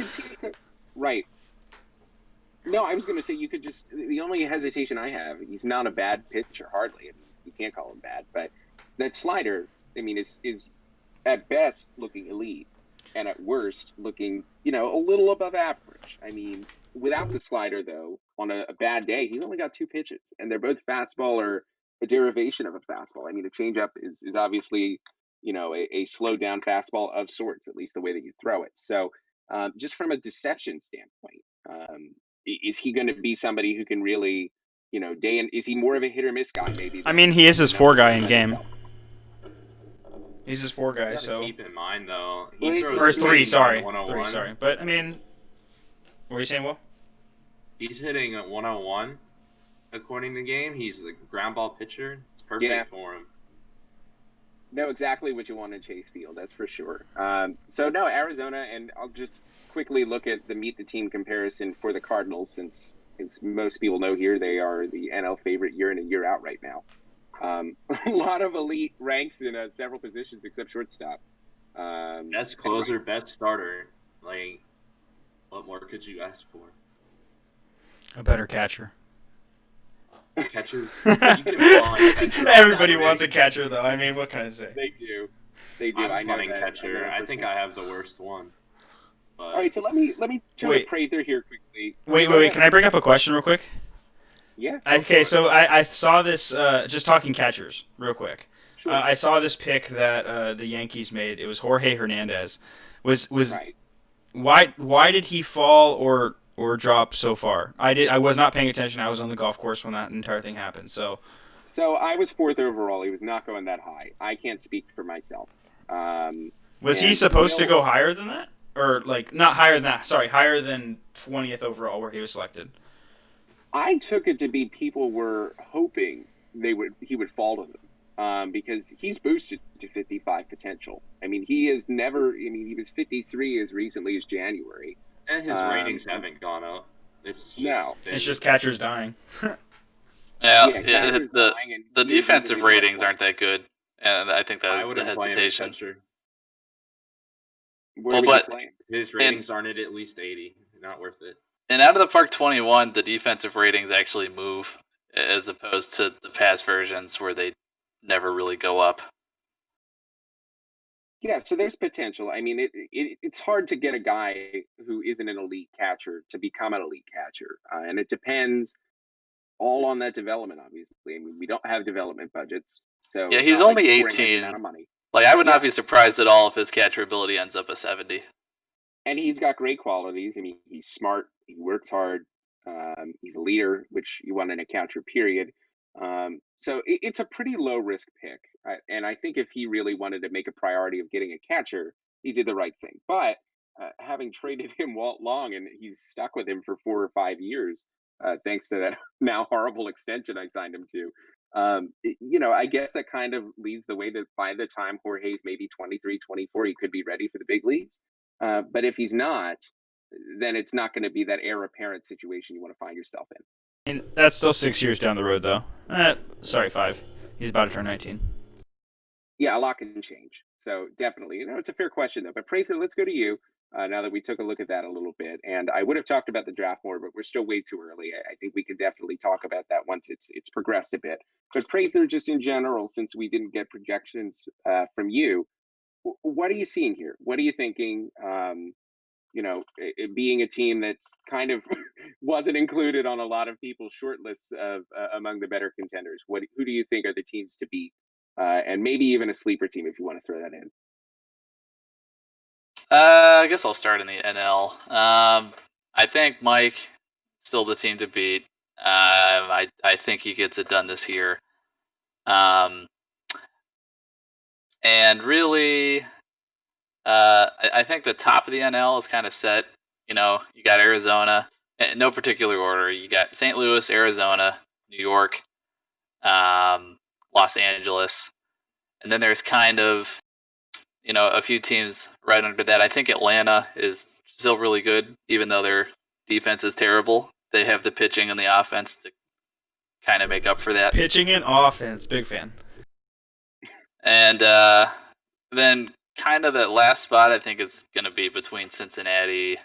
Right. No, I was going to say you could just. The only hesitation I have, he's not a bad pitcher, hardly. I mean, you can't call him bad, but that slider, I mean, is at best looking elite, and at worst looking, a little above average. I mean, without the slider though, on a bad day, he's only got 2 pitches, and they're both fastball or a derivation of a fastball. I mean, a changeup is obviously, a slowed down fastball of sorts, at least the way that you throw it. So, just from a deception standpoint. Is he going to be somebody who can really, is he more of a hit or miss guy? Maybe. I mean, he is his 4 guy in game. He's his 4 guy, so. Keep in mind though, or his 3. Sorry, 3. Sorry, but I mean, what were you saying, Will? He's hitting at 101, according to the game. He's a ground ball pitcher. It's perfect for him. Know exactly what you want in Chase Field, that's for sure. So no, Arizona, and I'll just quickly look at the Meet the Team comparison for the Cardinals, since as most people know here, they are the NL favorite year in and year out right now. A lot of elite ranks in several positions except shortstop. Best closer, best starter. Like, what more could you ask for? A better catcher. Catchers. You can catcher. Everybody wants a catcher, though. I mean, what can I say? They do. I'm playing catcher. I think I have the worst one. But... All right, so let me turn to Prather here quickly. Wait. Can I bring up a question real quick? Yeah. Okay, so I saw this, just talking catchers, real quick. Sure. I saw this pick that the Yankees made. It was Jorge Hernandez. Was right. Why did he fall or drop so far? I was not paying attention. I was on the golf course when that entire thing happened. So I was 4th overall. He was not going that high. I can't speak for myself. Was he supposed to go higher than that? Or, not higher than that. Sorry, higher than 20th overall where he was selected. I took it to be people were hoping he would fall to them because he's boosted to 55 potential. I mean, he has never. I mean, he was 53 as recently as January, and his ratings haven't gone up. It's just catchers dying. The defensive ratings aren't that good, and I think that's the hesitation. But his ratings aren't at least 80. Not worth it. And out of the Park 21, the defensive ratings actually move, as opposed to the past versions where they never really go up. Yeah, so there's potential. I mean, it's hard to get a guy who isn't an elite catcher to become an elite catcher, and it depends all on that development. Obviously, I mean, we don't have development budgets, so Yeah, it's he's not like only pouring X 18. amount of money. Like, I would not Yeah, be surprised at all if his catcher ability ends up a 70. and he's got great qualities. I mean, he's smart. He works hard. He's a leader, which you want in a catcher. Period. So it's a pretty low risk pick, and I think if he really wanted to make a priority of getting a catcher, he did the right thing. But having traded him Walt Long, and he's stuck with him for 4 or 5 years, thanks to that now horrible extension I signed him to. I guess that kind of leads the way that by the time Jorge's maybe 23, 24, he could be ready for the big leagues. But if he's not, then it's not going to be that heir apparent situation you want to find yourself in. And that's still 6 years down the road, though. Sorry, 5. He's about to turn 19. Yeah, a lot can change. So definitely, it's a fair question though. But Prather, let's go to you. Now that we took a look at that a little bit, and I would have talked about the draft more, but we're still way too early. I think we could definitely talk about that once it's progressed a bit. But Prather, just in general, since we didn't get projections from you, what are you seeing here? What are you thinking? It being a team that's kind of wasn't included on a lot of people's short lists of among the better contenders. Who do you think are the teams to beat, and maybe even a sleeper team if you want to throw that in? I guess I'll start in the NL. I think Mike still the team to beat. I think he gets it done this year. And really, I think the top of the NL is kind of set. You got Arizona, in no particular order. You got St. Louis, Arizona, New York, Los Angeles, and then there's kind of a few teams right under that. I think Atlanta is still really good, even though their defense is terrible. They have the pitching and the offense to kind of make up for that. Pitching and offense, big fan. And then kind of that last spot, I think, is going to be between Cincinnati,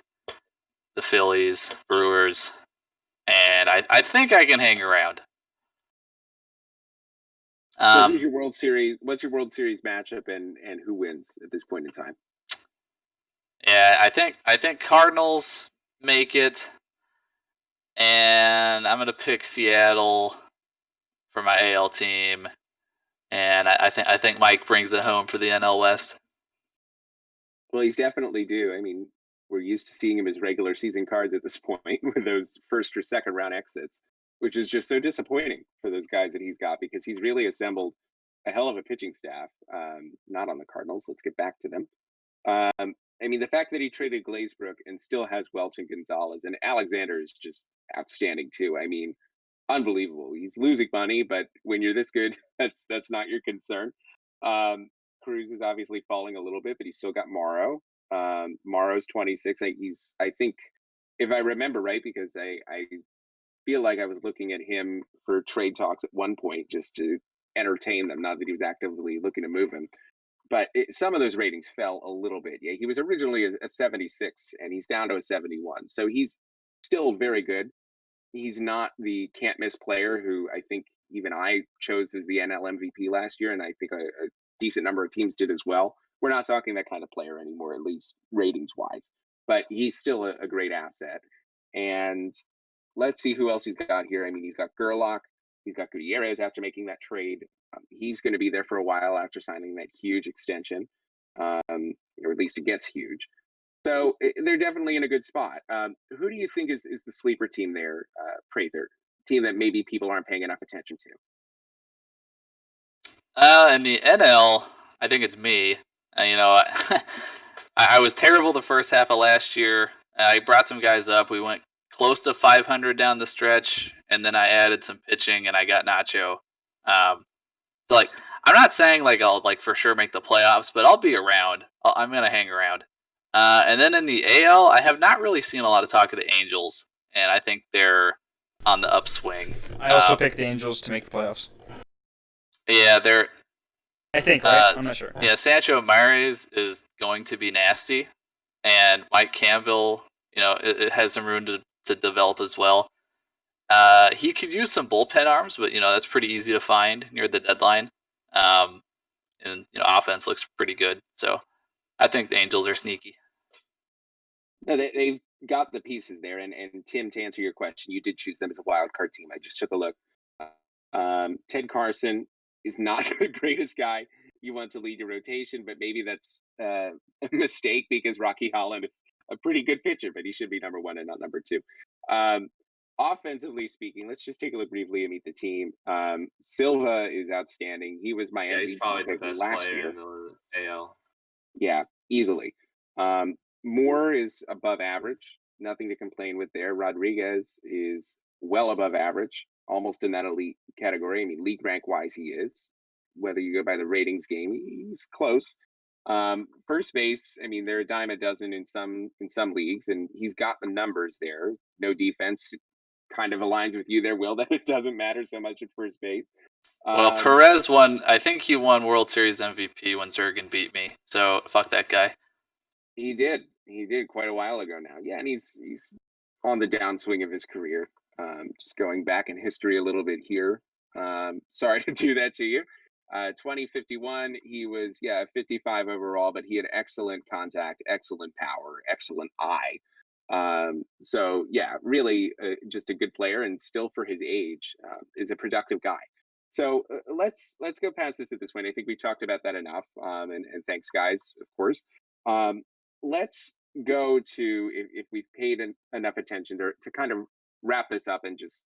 the Phillies, Brewers, and I think I can hang around. So who's your World Series? What's your World Series matchup, and who wins at this point in time? Yeah, I think Cardinals make it, and I'm gonna pick Seattle for my AL team, and I think Mike brings it home for the NL West. Well, he's definitely due. I mean, we're used to seeing him as regular season cards at this point with those first or second round exits, which is just so disappointing for those guys that he's got because he's really assembled a hell of a pitching staff. Not on the Cardinals. Let's get back to them. I mean, the fact that he traded Glazebrook and still has Welch and Gonzalez and Alexander is just outstanding too. I mean, unbelievable. He's losing money, but when you're this good, that's not your concern. Cruz is obviously falling a little bit, but he's still got Morrow. Morrow's 26. I think if I remember right, because I feel like I was looking at him for trade talks at one point just to entertain them, not that he was actively looking to move him. But some of those ratings fell a little bit. Yeah, he was originally a 76, and he's down to a 71. So he's still very good. He's not the can't miss player who I think even I chose as the NL MVP last year, and I think a decent number of teams did as well. We're not talking that kind of player anymore, at least ratings wise. But he's still a great asset. And let's see who else he's got here. I mean, he's got Gerlach, he's got Gutierrez after making that trade. He's going to be there for a while after signing that huge extension, or at least it gets huge. So they're definitely in a good spot. Who do you think is the sleeper team there, Prather? Team that maybe people aren't paying enough attention to? In the NL, I think it's me. I was terrible the first half of last year. I brought some guys up. We went close to 500 down the stretch, and then I added some pitching, and I got Nacho. So I'm not saying I'll for sure make the playoffs, but I'll be around. I'm gonna hang around. And then in the AL, I have not really seen a lot of talk of the Angels, and I think they're on the upswing. I also picked the Angels to make the playoffs. Yeah, they're. I think, right? I'm not sure. Yeah, Sancho Mares is going to be nasty, and Mike Campbell, it has some room to develop as well. He could use some bullpen arms, but that's pretty easy to find near the deadline. And offense looks pretty good, so I think the Angels are sneaky. No, they've got the pieces there. And Tim, to answer your question, you did choose them as a wild card team. I just took a look. Ted Carson is not the greatest guy you want to lead your rotation, but maybe that's a mistake because Rocky Holland is a pretty good pitcher, but he should be number one and not number two. Offensively speaking, let's just take a look briefly and meet the team. Silva is outstanding. He was my Yeah, he's MVP probably the pick best last player year. in the AL. Yeah, easily. Moore is above average. Nothing to complain with there. Rodriguez is well above average, almost in that elite category. I mean, league rank wise, he is. Whether you go by the ratings game, he's close. First base, I mean, they're a dime a dozen in some leagues, and he's got the numbers there. No defense, kind of aligns with you there, Will, that it doesn't matter so much at first base. Well, Perez won. I think he won World Series MVP when Zergen beat me. So fuck that guy. He did quite a while ago now. Yeah, and he's on the downswing of his career. Just going back in history a little bit here. Sorry to do that to you. 2051, he was 55 overall, but he had excellent contact, excellent power, excellent eye. So yeah, really just a good player, and still for his age is a productive guy. So let's go past this at this point. I think we talked about that enough. And thanks, guys, of course. Let's go to if we've paid enough attention to kind of wrap this up and just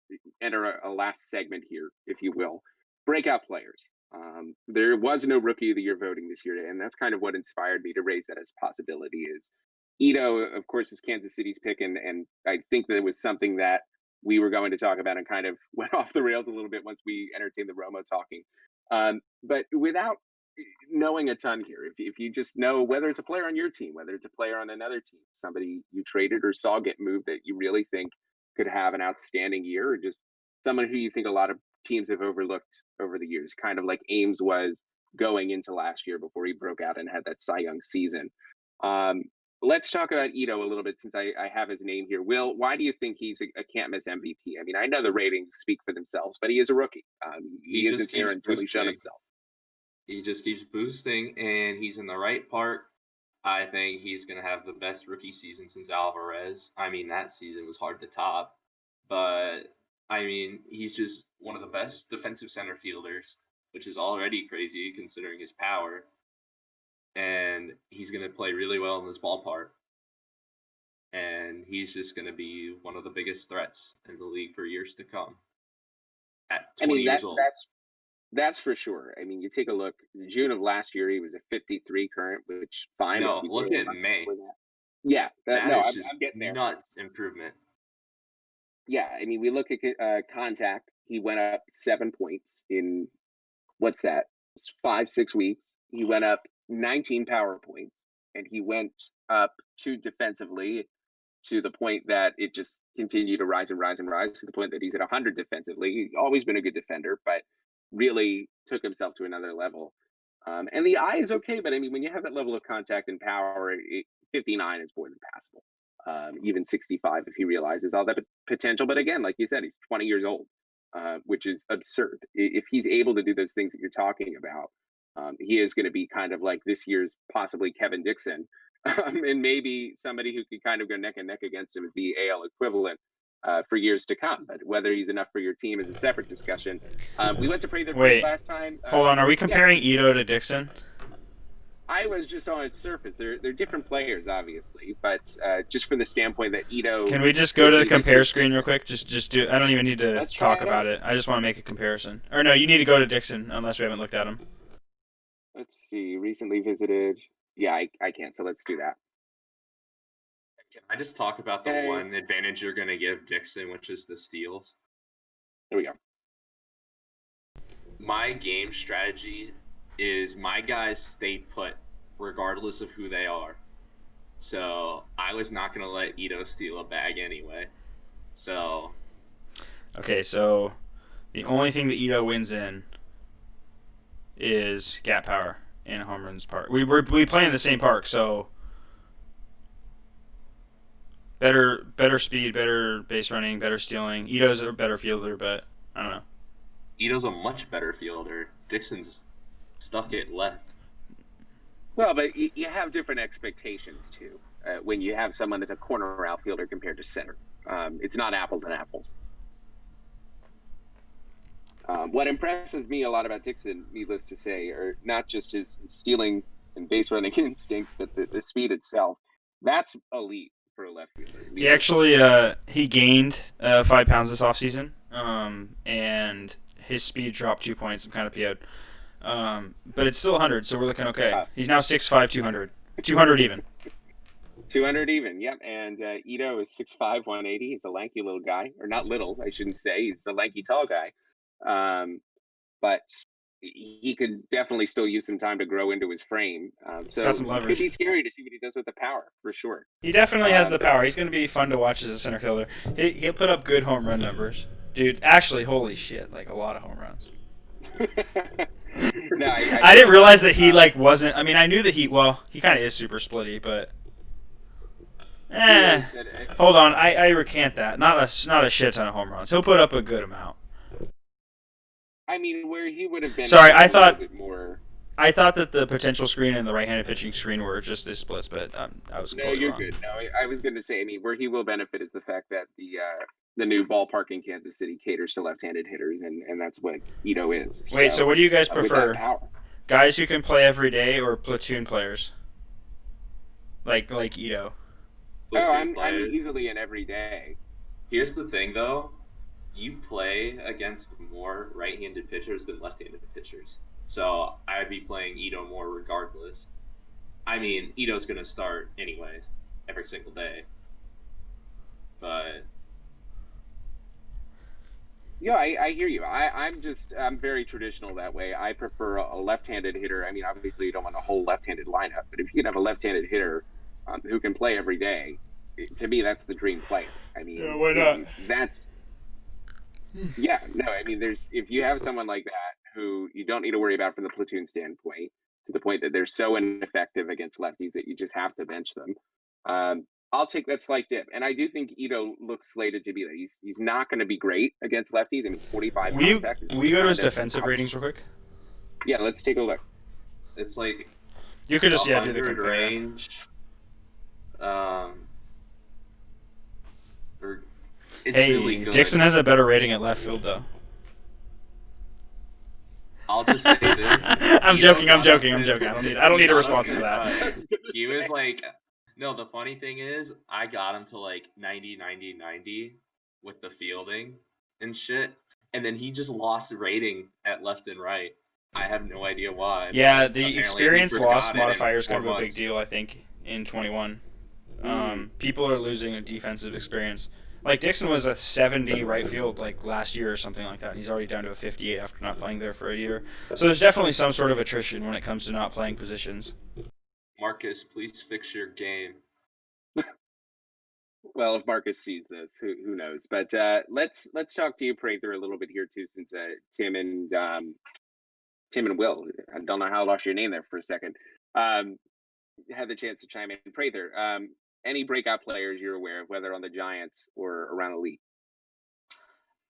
enter a last segment here, if you will. Breakout players. There was no Rookie of the Year voting this year, and that's kind of what inspired me to raise that as a possibility. Is Ito, of course, is Kansas City's pick, and I think that it was something that we were going to talk about and kind of went off the rails a little bit once we entertained the Romo talking. But without knowing a ton here, if you just know whether it's a player on your team, whether it's a player on another team, somebody you traded or saw get moved that you really think could have an outstanding year, or just someone who you think a lot of teams have overlooked over the years, kind of like Ames was going into last year before he broke out and had that Cy Young season. Let's talk about Ito a little bit since I have his name here. Will, why do you think he's a can't miss MVP? I mean, I know the ratings speak for themselves, but he is a rookie. He isn't there until he's shown himself. He just keeps boosting, and he's in the right part. I think he's going to have the best rookie season since Alvarez. I mean, that season was hard to top. But, I mean, he's just one of the best defensive center fielders, which is already crazy considering his power. And he's going to play really well in this ballpark. And he's just going to be one of the biggest threats in the league for years to come. At 20 years old. That's for sure. I mean, you take a look. In June of last year, he was a 53 current, which fine. No, look at May. Yeah, I'm getting there. Nuts improvement. Yeah, I mean, we look at contact. He went up 7 points in what's that? 5-6 weeks. He went up 19 power points, and he went up 2 defensively, to the point that it just continued to rise and rise and rise to the point that he's at 100 defensively. He's always been a good defender, but really took himself to another level. And the eye is okay, but I mean, when you have that level of contact and power, 59 is more than passable. Even 65 if he realizes all that potential. But again, like you said, he's 20 years old, which is absurd. If he's able to do those things that you're talking about, he is going to be kind of like this year's possibly Kevin Dixon, and maybe somebody who could kind of go neck and neck against him as the AL equivalent for years to come. But whether he's enough for your team is a separate discussion. We went to Prather last time. Hold on, are we comparing Ito to Dixon? I was just on its surface. They're different players, obviously, but just from the standpoint that Ito. Can we just go to the compare screen real quick? Just do. I don't even need to talk about it. I just want to make a comparison. Or no, you need to go to Dixon unless we haven't looked at him. Let's see. Recently visited. Yeah, I can't. So let's do that. Can I just talk about the one advantage you're going to give Dixon, which is the steals? There we go. My game strategy is my guys stay put regardless of who they are. So I was not going to let Ito steal a bag anyway. So. Okay, so the only thing that Ito wins in is gap power in home runs park. We play in the same park, so better speed, better base running, better stealing. Ito's a better fielder, but I don't know. Ito's a much better fielder. Dixon's stuck at left. Well, but you have different expectations too when you have someone as a corner outfielder compared to center. It's not apples and apples. What impresses me a lot about Dixon, needless to say, are not just his stealing and base running instincts, but the speed itself. That's elite for a left fielder. He actually he gained 5 pounds this offseason, and his speed dropped 2 points. I'm kind of PO'd. But it's still 100, so we're looking okay. He's now 6'5", 200. 200 even. 200 even, yep. And Ito is 6'5", 180. He's a lanky little guy. Or not little, I shouldn't say. He's a lanky tall guy. But he could definitely still use some time to grow into his frame. So got some it leverage. could be scary to see what he does with the power, for sure. He definitely has the power. He's going to be fun to watch as a center fielder. He'll put up good home run numbers. Dude, actually, holy shit, like a lot of home runs. No, I didn't realize that he wasn't. I mean, I knew that he kind of is super splitty, but hold on, I recant that. Not a shit ton of home runs. He'll put up a good amount. I mean, where he would have been. Sorry, I thought a bit more. I thought that the potential screen and the right-handed pitching screen were just the splits, but I was completely you're wrong. good. No, I was going to say. I mean, where he will benefit is the fact that the new ballpark in Kansas City caters to left-handed hitters, and that's what Ito is. Wait, so what do you guys with that prefer? power. Guys who can play every day or platoon players? Like Ito. I'm easily an everyday. Here's the thing, though. You play against more right-handed pitchers than left-handed pitchers. So I'd be playing Ito more regardless. I mean, Ito's going to start anyways, every single day. But yeah, I hear you. I'm very traditional that way. I prefer a left-handed hitter. I mean, obviously you don't want a whole left-handed lineup, but if you can have a left-handed hitter who can play every day, to me that's the dream player. I mean, yeah, why not? That's yeah. No, I mean, if you have someone like that who you don't need to worry about from the platoon standpoint, to the point that they're so ineffective against lefties that you just have to bench them. I'll take that slight dip, and I do think Ito looks slated to be that. He's not going to be great against lefties. I mean, 45 contact. Will you go to his defensive ratings real quick? Yeah, let's take a look. it's like You could just do the 100 compare. range. It's Hey, really good. Dixon has a better rating at left field though. I'll just say this. I'm joking. I don't need a response to that. He was like, no, the funny thing is, I got him to like 90, 90, 90 with the fielding and shit. And then he just lost rating at left and right. I have no idea why. Yeah, but the apparently experience he forgot loss it in modifier is 4 kind of a big months. deal, I think, in 21. People are losing a defensive experience. Like Dixon was a 70 right field like last year or something like that. He's already down to a 58 after not playing there for a year. So there's definitely some sort of attrition when it comes to not playing positions. Marcus, please fix your game. Well, if Marcus sees this, who knows? But let's talk to you, Prather, a little bit here too, since Tim and Will, I don't know how I lost your name there for a second, had the chance to chime in. Prather, any breakout players you're aware of, whether on the Giants or around the league?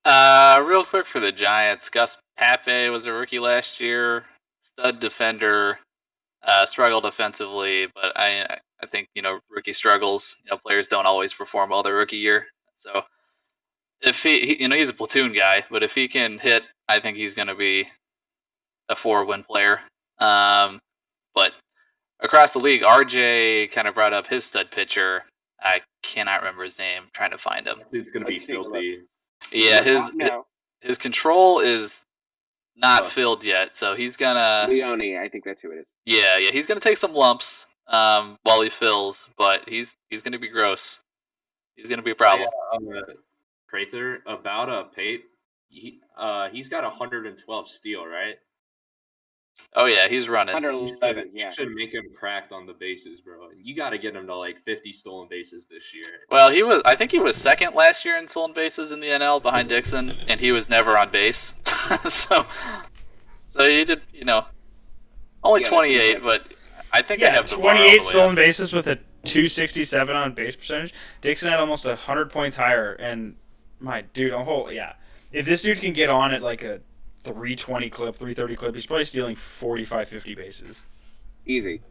Real quick for the Giants, Gus Pape was a rookie last year, stud defender, struggled offensively, but I think rookie struggles. Players don't always perform well their rookie year. So if he's a platoon guy, but if he can hit, I think he's going to be a 4-win player. But across the league, RJ kind of brought up his stud pitcher. I cannot remember his name. I'm trying to find him. It's going to be Let's take a look. filthy. Yeah, his control is not Sucks. filled yet, so he's gonna. Leone, I think that's who it is. Yeah, he's gonna take some lumps while he fills, but he's gonna be gross. He's gonna be a problem. Prather, about Pape, he's got 112 steal, right? Oh yeah, he's running. 111, yeah. You should make him cracked on the bases, bro. You got to get him to like 50 stolen bases this year. Well, I think he was second last year in stolen bases in the NL behind Dixon, and he was never on base. so he did, only 28, but I think I have the bar all the 28 way stolen up. bases with a 267 on base percentage. Dixon had almost 100 points higher, and my dude, if this dude can get on at like a 320 clip, 330 clip, he's probably stealing 45, 50 bases. Easy.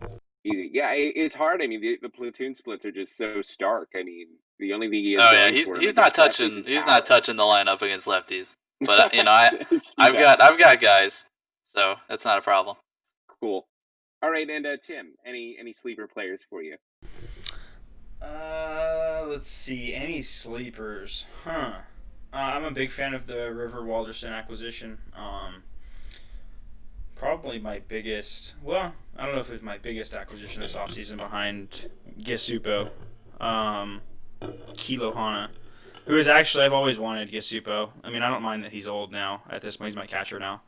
Yeah, it's hard. I mean, the platoon splits are just so stark. I mean, the only thing he has Oh yeah, going for him he's not against lefties touching is he's power. not touching the lineup against lefties. But I see I've that. got guys, so that's not a problem. Cool. All right, and Tim, any sleeper players for you? Let's see. Any sleepers? I'm a big fan of the River Walderson acquisition. Probably my biggest. Well, I don't know if it was my biggest acquisition this offseason behind Gisupo, Kilo Hana, who is actually I've always wanted Gisupo. I mean, I don't mind that he's old now. At this point, he's my catcher now.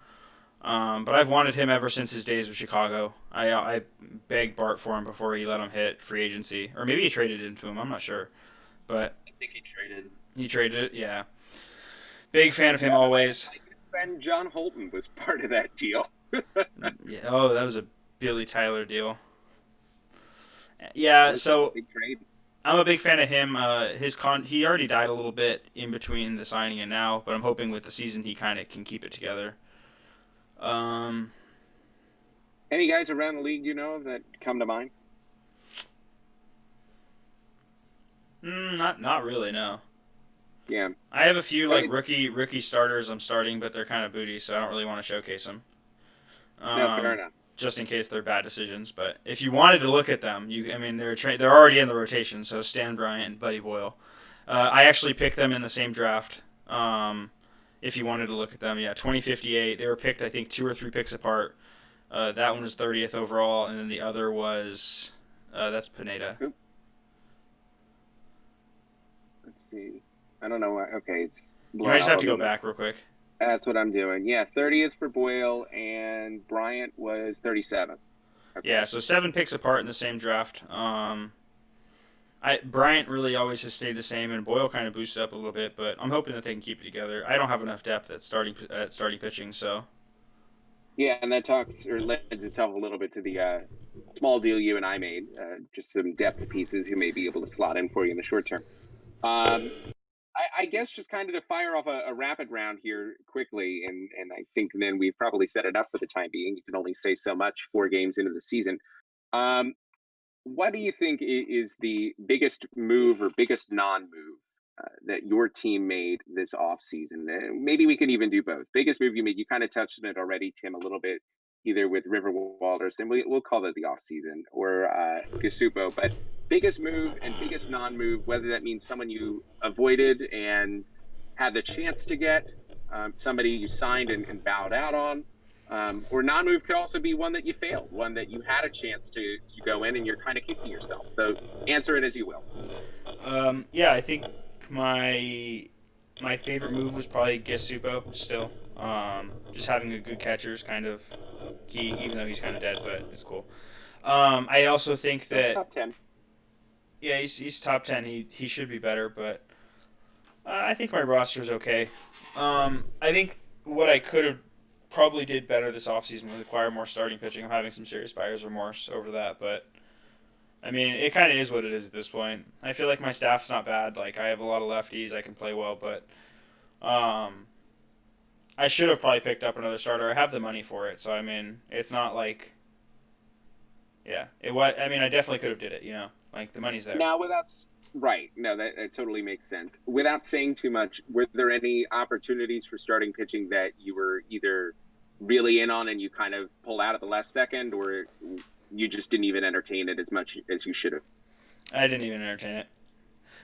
But I've wanted him ever since his days with Chicago. I begged Bart for him before he let him hit free agency, or maybe he traded into him. I'm not sure, but I think he traded. he traded it. Yeah, big fan of him always. And John Holton was part of that deal. Yeah. Oh, that was a Billy Tyler deal. Yeah. So Big trade. I'm a big fan of him. He already died a little bit in between the signing and now, but I'm hoping with the season he kind of can keep it together. Any guys around the league you know of that come to mind? Not really, no. Yeah. I have a few like rookie starters I'm starting, but they're kind of booty, so I don't really want to showcase them. No, fair enough. Just in case they're bad decisions. But if you wanted to look at them, they're already in the rotation. So Stan Bryant and Buddy Boyle. I actually picked them in the same draft. If you wanted to look at them, yeah, 2058. They were picked, I think, 2 or 3 picks apart. That one was 30th overall, and then the other was that's Pineda. Let's see. I don't know why. Okay, it's. You might just have to go back real quick. That's what I'm doing. Yeah, 30th for Boyle, and Bryant was 37th. Okay. Yeah, so 7 picks apart in the same draft. Bryant really always has stayed the same, and Boyle kind of boosted up a little bit, but I'm hoping that they can keep it together. I don't have enough depth at starting pitching, so. Yeah, and that lends itself a little bit to the small deal you and I made. Just some depth pieces who may be able to slot in for you in the short term. I guess just kind of to fire off a rapid round here quickly, and I think then we've probably set it up for the time being. You can only say so much 4 games into the season. What do you think is the biggest move or biggest non-move that your team made this offseason? Maybe we can even do both. Biggest move you made, you kind of touched on it already, Tim, a little bit, either with River Walters, and we'll call it the offseason, or Gasupo, but biggest move and biggest non-move, whether that means someone you avoided and had the chance to get, somebody you signed and bowed out on, or non-move could also be one that you failed, one that you had a chance to go in and you're kind of kicking yourself. So answer it as you will. Yeah, I think my favorite move was probably Gisupo still. Just having a good catcher is kind of key, even though he's kind of dead, but it's cool. I also think that top 10. Yeah, he's top 10. He should be better, but I think my roster is okay. I think what I could have probably did better this offseason was acquire more starting pitching. I'm having some serious buyer's remorse over that, but I mean, it kind of is what it is at this point. I feel like my staff's not bad. Like, I have a lot of lefties. I can play well, but I should have probably picked up another starter. I have the money for it, so I mean, it's not like, yeah, I mean, I definitely could have did it. You know, like the money's there. Now, right, no, that totally makes sense. Without saying too much, were there any opportunities for starting pitching that you were either really in on and you kind of pulled out at the last second, or you just didn't even entertain it as much as you should have? I didn't even entertain it.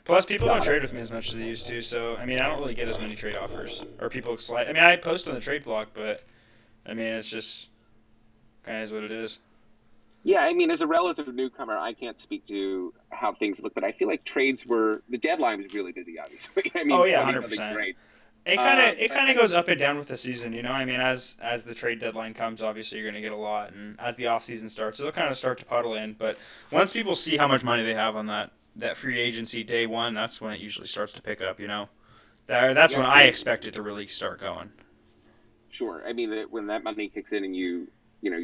Plus, people don't trade with me as much as they used to, so, I mean, I don't really get as many trade offers. Or people slide. I mean, I post on the trade block, but, I mean, it's just kind of is what it is. Yeah, I mean, as a relative newcomer, I can't speak to how things look, but I feel like the deadline was really busy, obviously. I mean, 100%. Trades. It kind of goes up and down with the season, you know. I mean, as the trade deadline comes, obviously you're going to get a lot, and as the off season starts, it'll kind of start to puddle in. But once people see how much money they have on that free agency day one, that's when it usually starts to pick up, you know. That's when I expect it to really start going. Sure, I mean, when that money kicks in and you're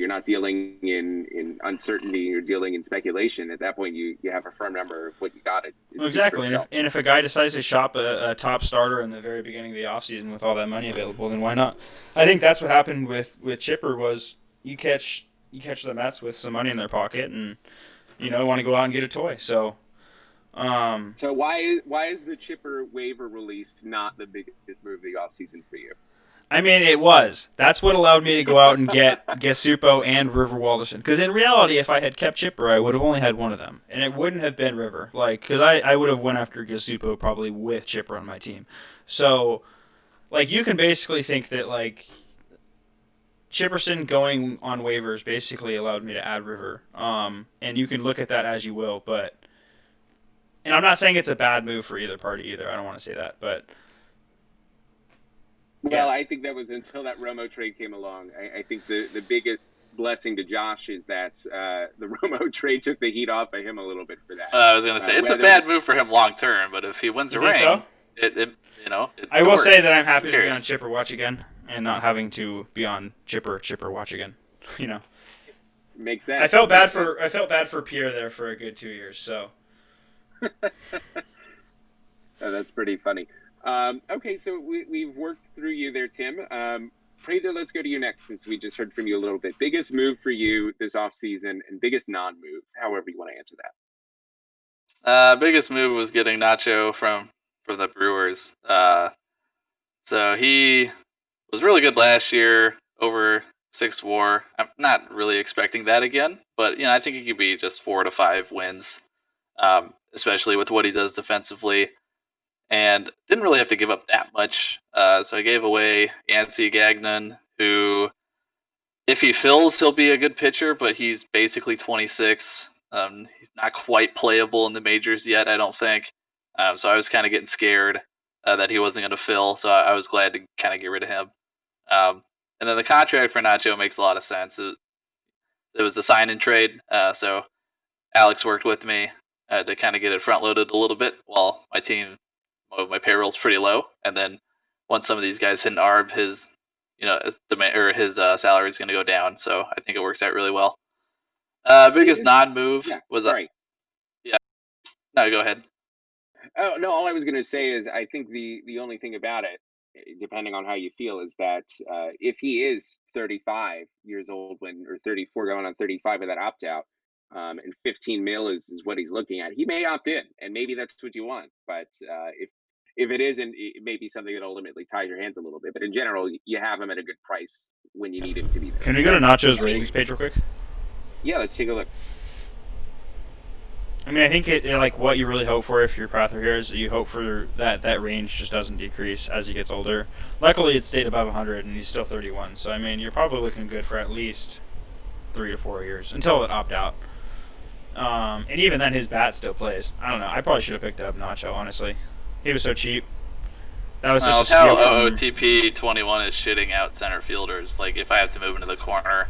not dealing in uncertainty, you're dealing in speculation. At that point, you have a firm number of what you got. Well, exactly, and if a guy decides to shop a top starter in the very beginning of the offseason with all that money available, then why not? I think that's what happened with Chipper was you catch you catch the Mets with some money in their pocket and want to go out and get a toy. So, So why is the Chipper waiver released not the biggest move of the offseason for you? I mean, it was. That's what allowed me to go out and get Gasupo and River Walderson. Because in reality, if I had kept Chipper, I would have only had one of them, and it wouldn't have been River. Because I would have went after Gasupo probably with Chipper on my team. So, you can basically think that Chipperson going on waivers basically allowed me to add River. And you can look at that as you will, and I'm not saying it's a bad move for either party either. I don't want to say that, but. Well, I think that was until that Romo trade came along. I think the biggest blessing to Josh is that the Romo trade took the heat off of him a little bit for that. I was going to say, it's a bad move for him long term, but if he wins a ring, so? I will say that I'm happy to be on Chipper Watch again and not having to be on Chipper Watch again. Makes sense. I felt bad for Pierre there for a good 2 years, so. Oh, that's pretty funny. Okay, so we've worked through you there, Tim. Prather, let's go to you next since we just heard from you a little bit. Biggest move for you this offseason and biggest non-move, however you want to answer that. Biggest move was getting Nacho from the Brewers. So he was really good last year, over 6 WAR. I'm not really expecting that again, but I think he could be just 4 to 5 wins, especially with what he does defensively. And didn't really have to give up that much. So I gave away Yancey Gagnon, who, if he fills, he'll be a good pitcher, but he's basically 26. He's not quite playable in the majors yet, I don't think. So I was kind of getting scared that he wasn't going to fill, so I was glad to kind of get rid of him. And then the contract for Nacho makes a lot of sense. It was a sign-in trade, so Alex worked with me to kind of get it front-loaded a little bit while my payroll's pretty low, and then once some of these guys hit an ARB, his salary is going to go down. So I think it works out really well. Biggest non-move was yeah. No, go ahead. Oh no, all I was going to say is I think the only thing about it, depending on how you feel, is that if he is 35 years old or 34 going on 35 with that opt out, and 15 mil is what he's looking at, he may opt in, and maybe that's what you want. But if it isn't, it may be something that ultimately ties your hands a little bit. But in general, you have him at a good price when you need him to be there. Can we go to Nacho's ratings page real quick? Yeah, let's take a look. I mean, I think what you really hope for if you're Prather here is you hope for that range just doesn't decrease as he gets older. Luckily, it stayed above 100, and he's still 31. So, I mean, you're probably looking good for at least 3 to 4 years until it opt out. And even then, his bat still plays. I don't know. I probably should have picked up Nacho, honestly. He was so cheap. That was such a steal. OOTP 21 is shitting out center fielders. Like, if I have to move into the corner,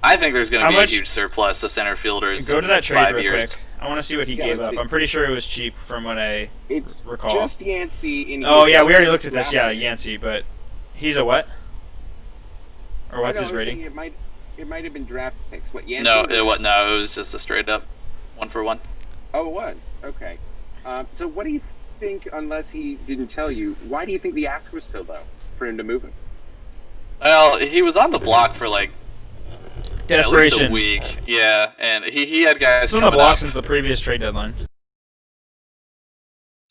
I think there's going to be a huge surplus to center fielders. Go to that trade 5 real years. quick. I want to see what he gave up. I'm pretty sure it was cheap from what I recall. It's just Yancey. Oh, yeah, we already looked at this. Yeah, Yancey, but he's a what? Or what's his rating? It might have been draft picks. What, Yancey? No, it was just a straight up 1-for-1. Oh, it was? Okay. So what do you think, unless he didn't tell you, why do you think the ask was so low for him to move him? Well, he was on the block for desperation. At least a week. Yeah, and he had guys coming on the block since the previous trade deadline.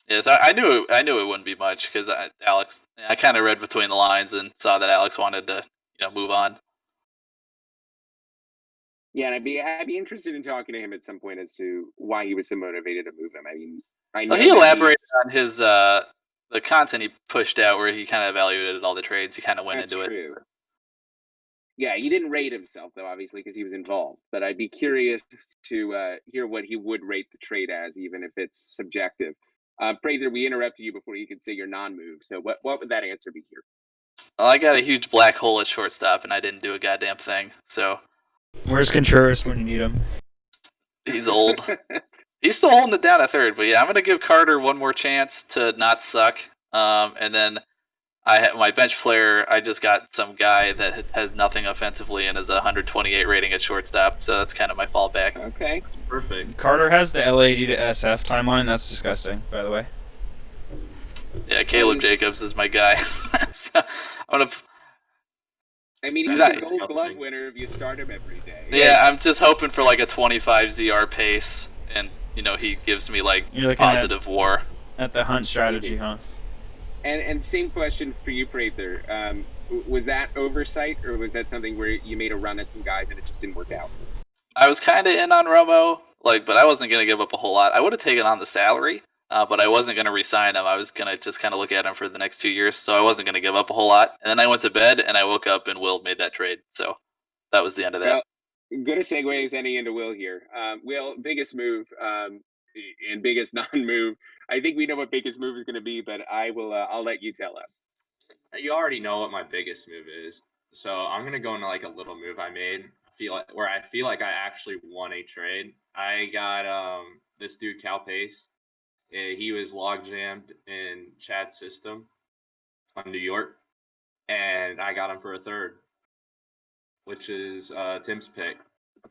Yes, I knew it wouldn't be much because Alex. I kind of read between the lines and saw that Alex wanted to move on. Yeah, and I'd be interested in talking to him at some point as to why he was so motivated to move him. I mean, I know he elaborated on his the content he pushed out where he kind of evaluated all the trades. He kind of went into it. Yeah, he didn't rate himself though, obviously, because he was involved. But I'd be curious to hear what he would rate the trade as, even if it's subjective. Prather, we interrupted you before you could say your non-move. So what would that answer be here? Well, I got a huge black hole at shortstop, and I didn't do a goddamn thing. So where's Contreras when you need him? He's old. He's still holding it down at third, but yeah, I'm gonna give Carter one more chance to not suck. And then my bench player. I just got some guy that has nothing offensively and is a 128 rating at shortstop. So that's kind of my fallback. Okay, that's perfect. Carter has the LAD to SF timeline. That's disgusting, by the way. Yeah, Caleb Jacobs is my guy. So I'm gonna. I mean, he's Exactly. a Gold Glove Disgusting. winner if you start him every day. Yeah, I'm just hoping for like a 25 ZR pace, and he gives me like You're looking positive WAR. at the hunt strategy, huh? And same question for you, Prather. Was that oversight, or was that something where you made a run at some guys and it just didn't work out? I was kind of in on Romo, but I wasn't gonna give up a whole lot. I would have taken on the salary, but I wasn't gonna re-sign him. I was gonna just kind of look at him for the next 2 years, so I wasn't gonna give up a whole lot. And then I went to bed and I woke up and Will made that trade, so that was the end of that. Well, good a segue as any into Will here. Will, biggest move and biggest non-move. I think we know what biggest move is going to be, but I'll let you tell us. You already know what my biggest move is, so I'm gonna go into like a little move I made. I feel like I actually won a trade. I got this dude Cal Pace. He was log jammed in Chad's system on New York, and I got him for a third, which is Tim's pick,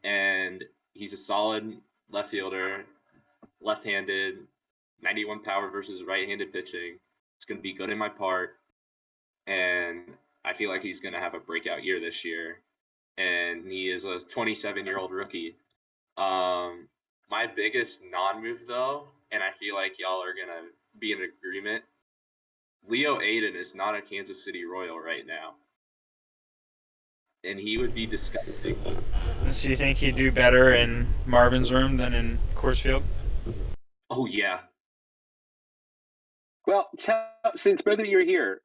and he's a solid left fielder, left-handed, 91 power versus right-handed pitching. It's gonna be good in my park, and I feel like he's gonna have a breakout year this year. And he is a 27-year-old rookie. My biggest non-move though, and I feel like y'all are gonna be in agreement. Leo Aiden is not a Kansas City Royal right now, and he would be disgusting. So you think he'd do better in Marvin's room than in Coors Field? Oh yeah. Well, since both of you are here,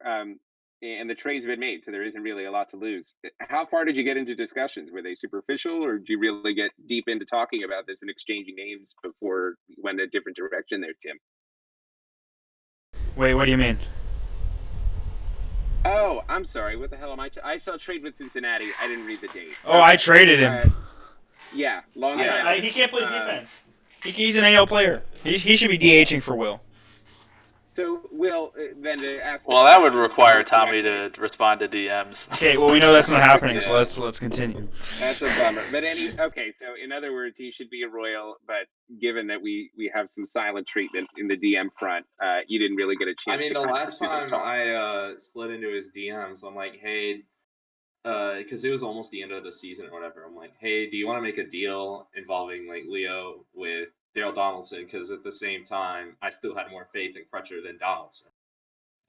and the trades have been made, so there isn't really a lot to lose. How far did you get into discussions? Were they superficial, or did you really get deep into talking about this and exchanging names before you went a different direction there, Tim? Wait, what do you mean? Oh, I'm sorry. What the hell am I? I saw trade with Cincinnati. I didn't read the date. Oh, I traded him. Yeah, long time. He can't play defense. He's an AL player. He should be DHing for Will. So, Will, then to ask. Well, that would require Tommy to respond to DMs. Okay, well we know that's not happening, so let's continue. That's a bummer. But okay, so in other words, he should be a Royal, but given that we have some silent treatment in the DM front, you didn't really get a chance. I mean, to the kind of last pursue those time talks. I slid into his DMs, I'm like, hey, because it was almost the end of the season or whatever. I'm like, hey, do you want to make a deal involving like Leo with Daryl Donaldson? Because at the same time, I still had more faith in Crutcher than Donaldson.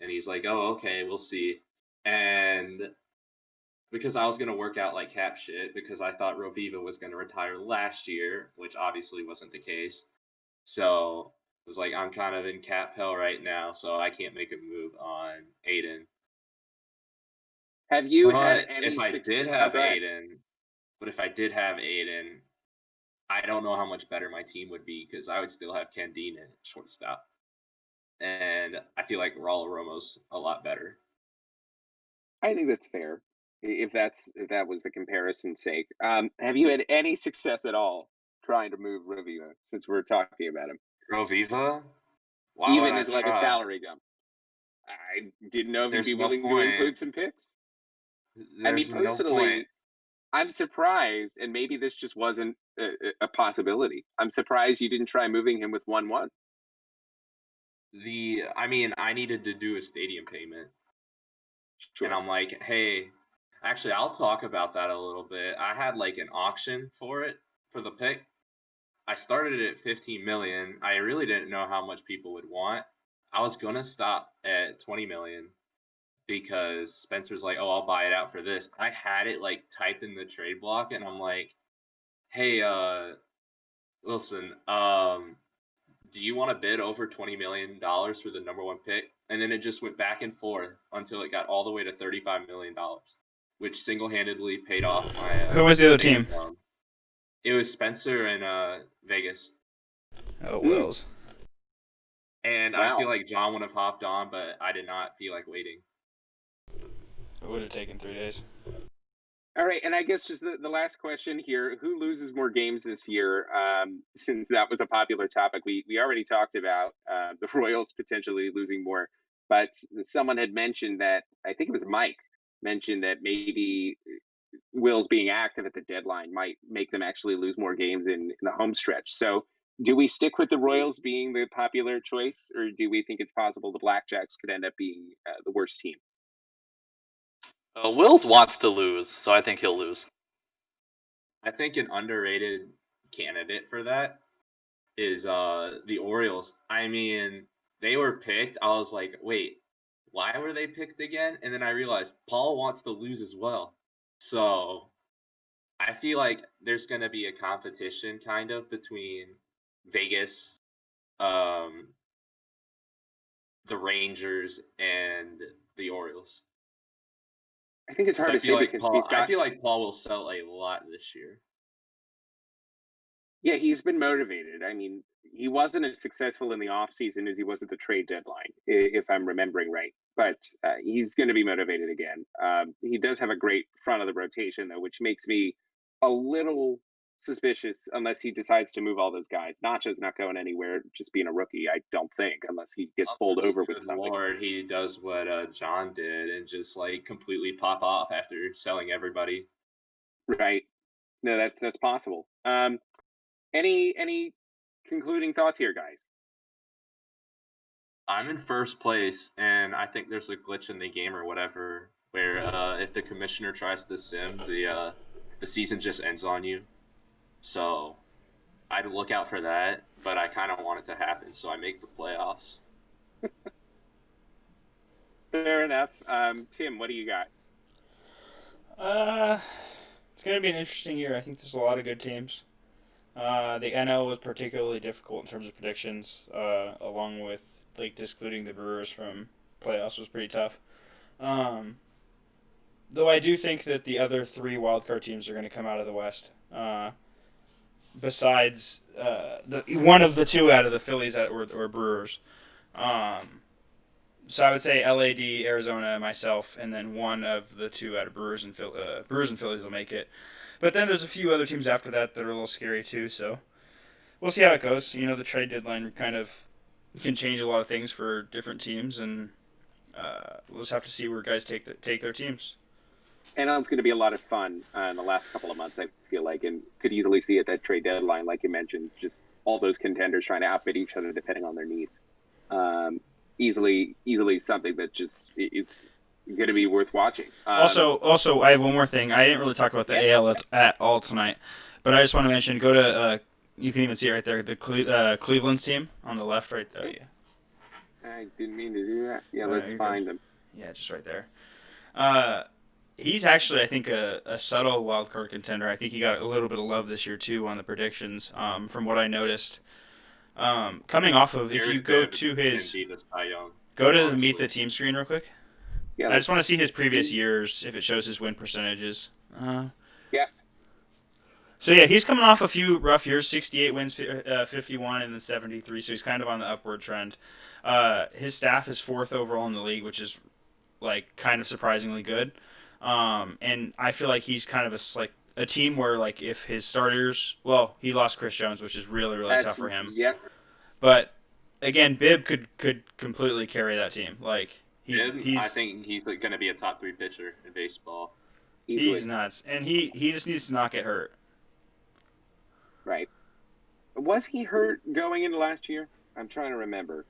And he's like, oh, okay, we'll see. And because I was going to work out like cap shit because I thought Roviva was going to retire last year, which obviously wasn't the case. So it was like, I'm kind of in cap hell right now, so I can't make a move on Aiden. Have you had But any if I success? did have Aiden, I don't know how much better my team would be because I would still have Ken Dean at shortstop. And I feel like Raul Romo's a lot better. I think that's fair. If that was the comparison's sake. Have you had any success at all trying to move Riviera since we're talking about him? Roviva? Why Even would as I like a try? salary dump. I didn't know if There's you'd be no willing to point. include some picks. There's no Personally, point. I'm surprised, and maybe this just wasn't a possibility. I'm surprised you didn't try moving him with 1-1. I needed to do a stadium payment. Sure. And I'm like, hey, actually, I'll talk about that a little bit. I had like an auction for it, for the pick. I started it at 15 million. I really didn't know how much people would want. I was going to stop at 20 million because Spencer's like, oh, I'll buy it out for this. I had it like typed in the trade block and I'm like, hey, Wilson, do you want to bid over $20 million for the number one pick? And then it just went back and forth until it got all the way to $35 million, which single-handedly paid off my. Who was the other team? Loan. It was Spencer and Vegas. Oh, Wills. And Wow. I feel like John would have hopped on, but I did not feel like waiting. It would have taken 3 days. All right, and I guess just the last question here: who loses more games this year? Since that was a popular topic, we already talked about the Royals potentially losing more, but someone had mentioned that I think it was Mike mentioned that maybe Will's being active at the deadline might make them actually lose more games in the home stretch. So, do we stick with the Royals being the popular choice, or do we think it's possible the Blackjacks could end up being the worst team? Wills wants to lose, so I think he'll lose. I think an underrated candidate for that is the Orioles. I mean, they were picked. I was like, wait, why were they picked again? And then I realized Paul wants to lose as well. So I feel like there's going to be a competition kind of between Vegas, um, the Rangers, and the Orioles. I think it's hard to say because he's got. I feel like Paul will sell a lot this year. Yeah, he's been motivated. I mean, he wasn't as successful in the offseason as he was at the trade deadline, if I'm remembering right. But he's going to be motivated again. He does have a great front of the rotation, though, which makes me a little suspicious unless he decides to move all those guys. Nacho's not going anywhere, just being a rookie, I don't think, unless he gets pulled over with something. Lord, he does what John did and just like completely pop off after selling everybody. Right. No, that's possible. Any concluding thoughts here, guys? I'm in first place, and I think there's a glitch in the game or whatever, where if the commissioner tries to sim, the season just ends on you. So I'd look out for that, but I kind of want it to happen, so I make the playoffs. Fair enough. Tim, what do you got? It's going to be an interesting year. I think there's a lot of good teams. The NL was particularly difficult in terms of predictions, along with like excluding the Brewers from playoffs was pretty tough. Though I do think that the other three wildcard teams are going to come out of the West. Besides the one of the two out of the Phillies or Brewers. So I would say LAD, Arizona, myself, and then one of the two out of Brewers and Phillies will make it. But then there's a few other teams after that are a little scary too. So we'll see how it goes. You know, the trade deadline kind of can change a lot of things for different teams, and we'll just have to see where guys take their teams. And it's going to be a lot of fun in the last couple of months, I feel like, and could easily see at that trade deadline, like you mentioned, just all those contenders trying to outbid each other depending on their needs. Easily something that just is going to be worth watching. Also, I have one more thing. I didn't really talk about the AL at all tonight, but I just want to mention, go to, you can even see it right there, the Cleveland's team on the left right there. Yeah. I didn't mean to do that. Yeah, let's find them. Yeah, just right there. He's actually, I think, a subtle wildcard contender. I think he got a little bit of love this year, too, on the predictions, from what I noticed. Coming off of, if you go to his... Go to the Meet the Team screen real quick. Yeah, I just want to see his previous years, if it shows his win percentages. Yeah. So, yeah, he's coming off a few rough years, 68 wins, 51, and then 73, so he's kind of on the upward trend. His staff is 4th overall in the league, which is, like, kind of surprisingly good. And I feel like he's kind of a team where, like, if his starters... Well, he lost Chris Jones, which is really, really tough for him. Yeah. But, again, Bibb could completely carry that team. Like, I think he's going to be a top 3 pitcher in baseball. Easily. He's nuts. And he just needs to not get hurt. Right. Was he hurt going into last year? I'm trying to remember.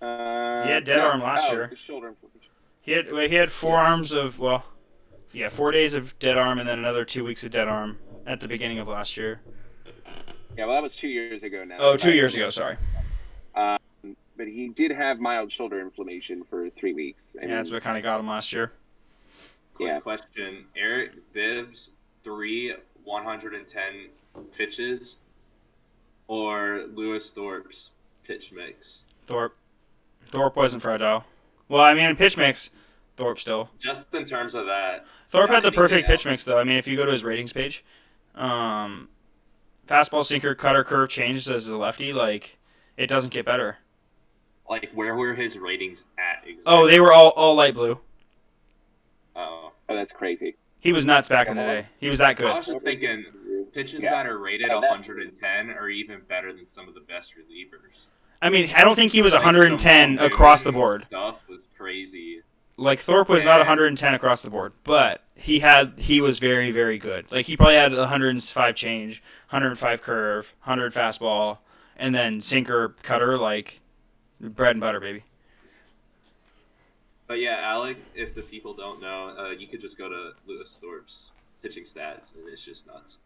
He had dead arm last year. Shoulder inflammation. He had 4 arms of 4 days of dead arm and then another 2 weeks of dead arm at the beginning of last year. Yeah, well, that was 2 years ago now. Oh, 2 years ago, sorry. But he did have mild shoulder inflammation for 3 weeks. Yeah, that's what kind of got him last year. Quick question. Eric Bibb's 3 110 pitches or Lewis Thorpe's pitch mix? Thorpe wasn't fragile. Well, I mean, in pitch mix, Thorpe still. Just in terms of that. Thorpe had the perfect pitch mix, though. I mean, if you go to his ratings page, fastball, sinker, cutter, curve changes as a lefty. Like, it doesn't get better. Like, where were his ratings at exactly? Oh, they were all light blue. Oh, that's crazy. He was nuts back in the day. He was that good. I was just thinking, pitches that are rated 110 are even better than some of the best relievers. I mean, I don't think he was 110 across the board. Stuff was crazy. Like, Thorpe was not 110 across the board, but he was very, very good. Like, he probably had 105 change, 105 curve, 100 fastball, and then sinker, cutter, like, bread and butter, baby. But yeah, Alec, if the people don't know, you could just go to Lewis Thorpe's pitching stats, and it's just nuts.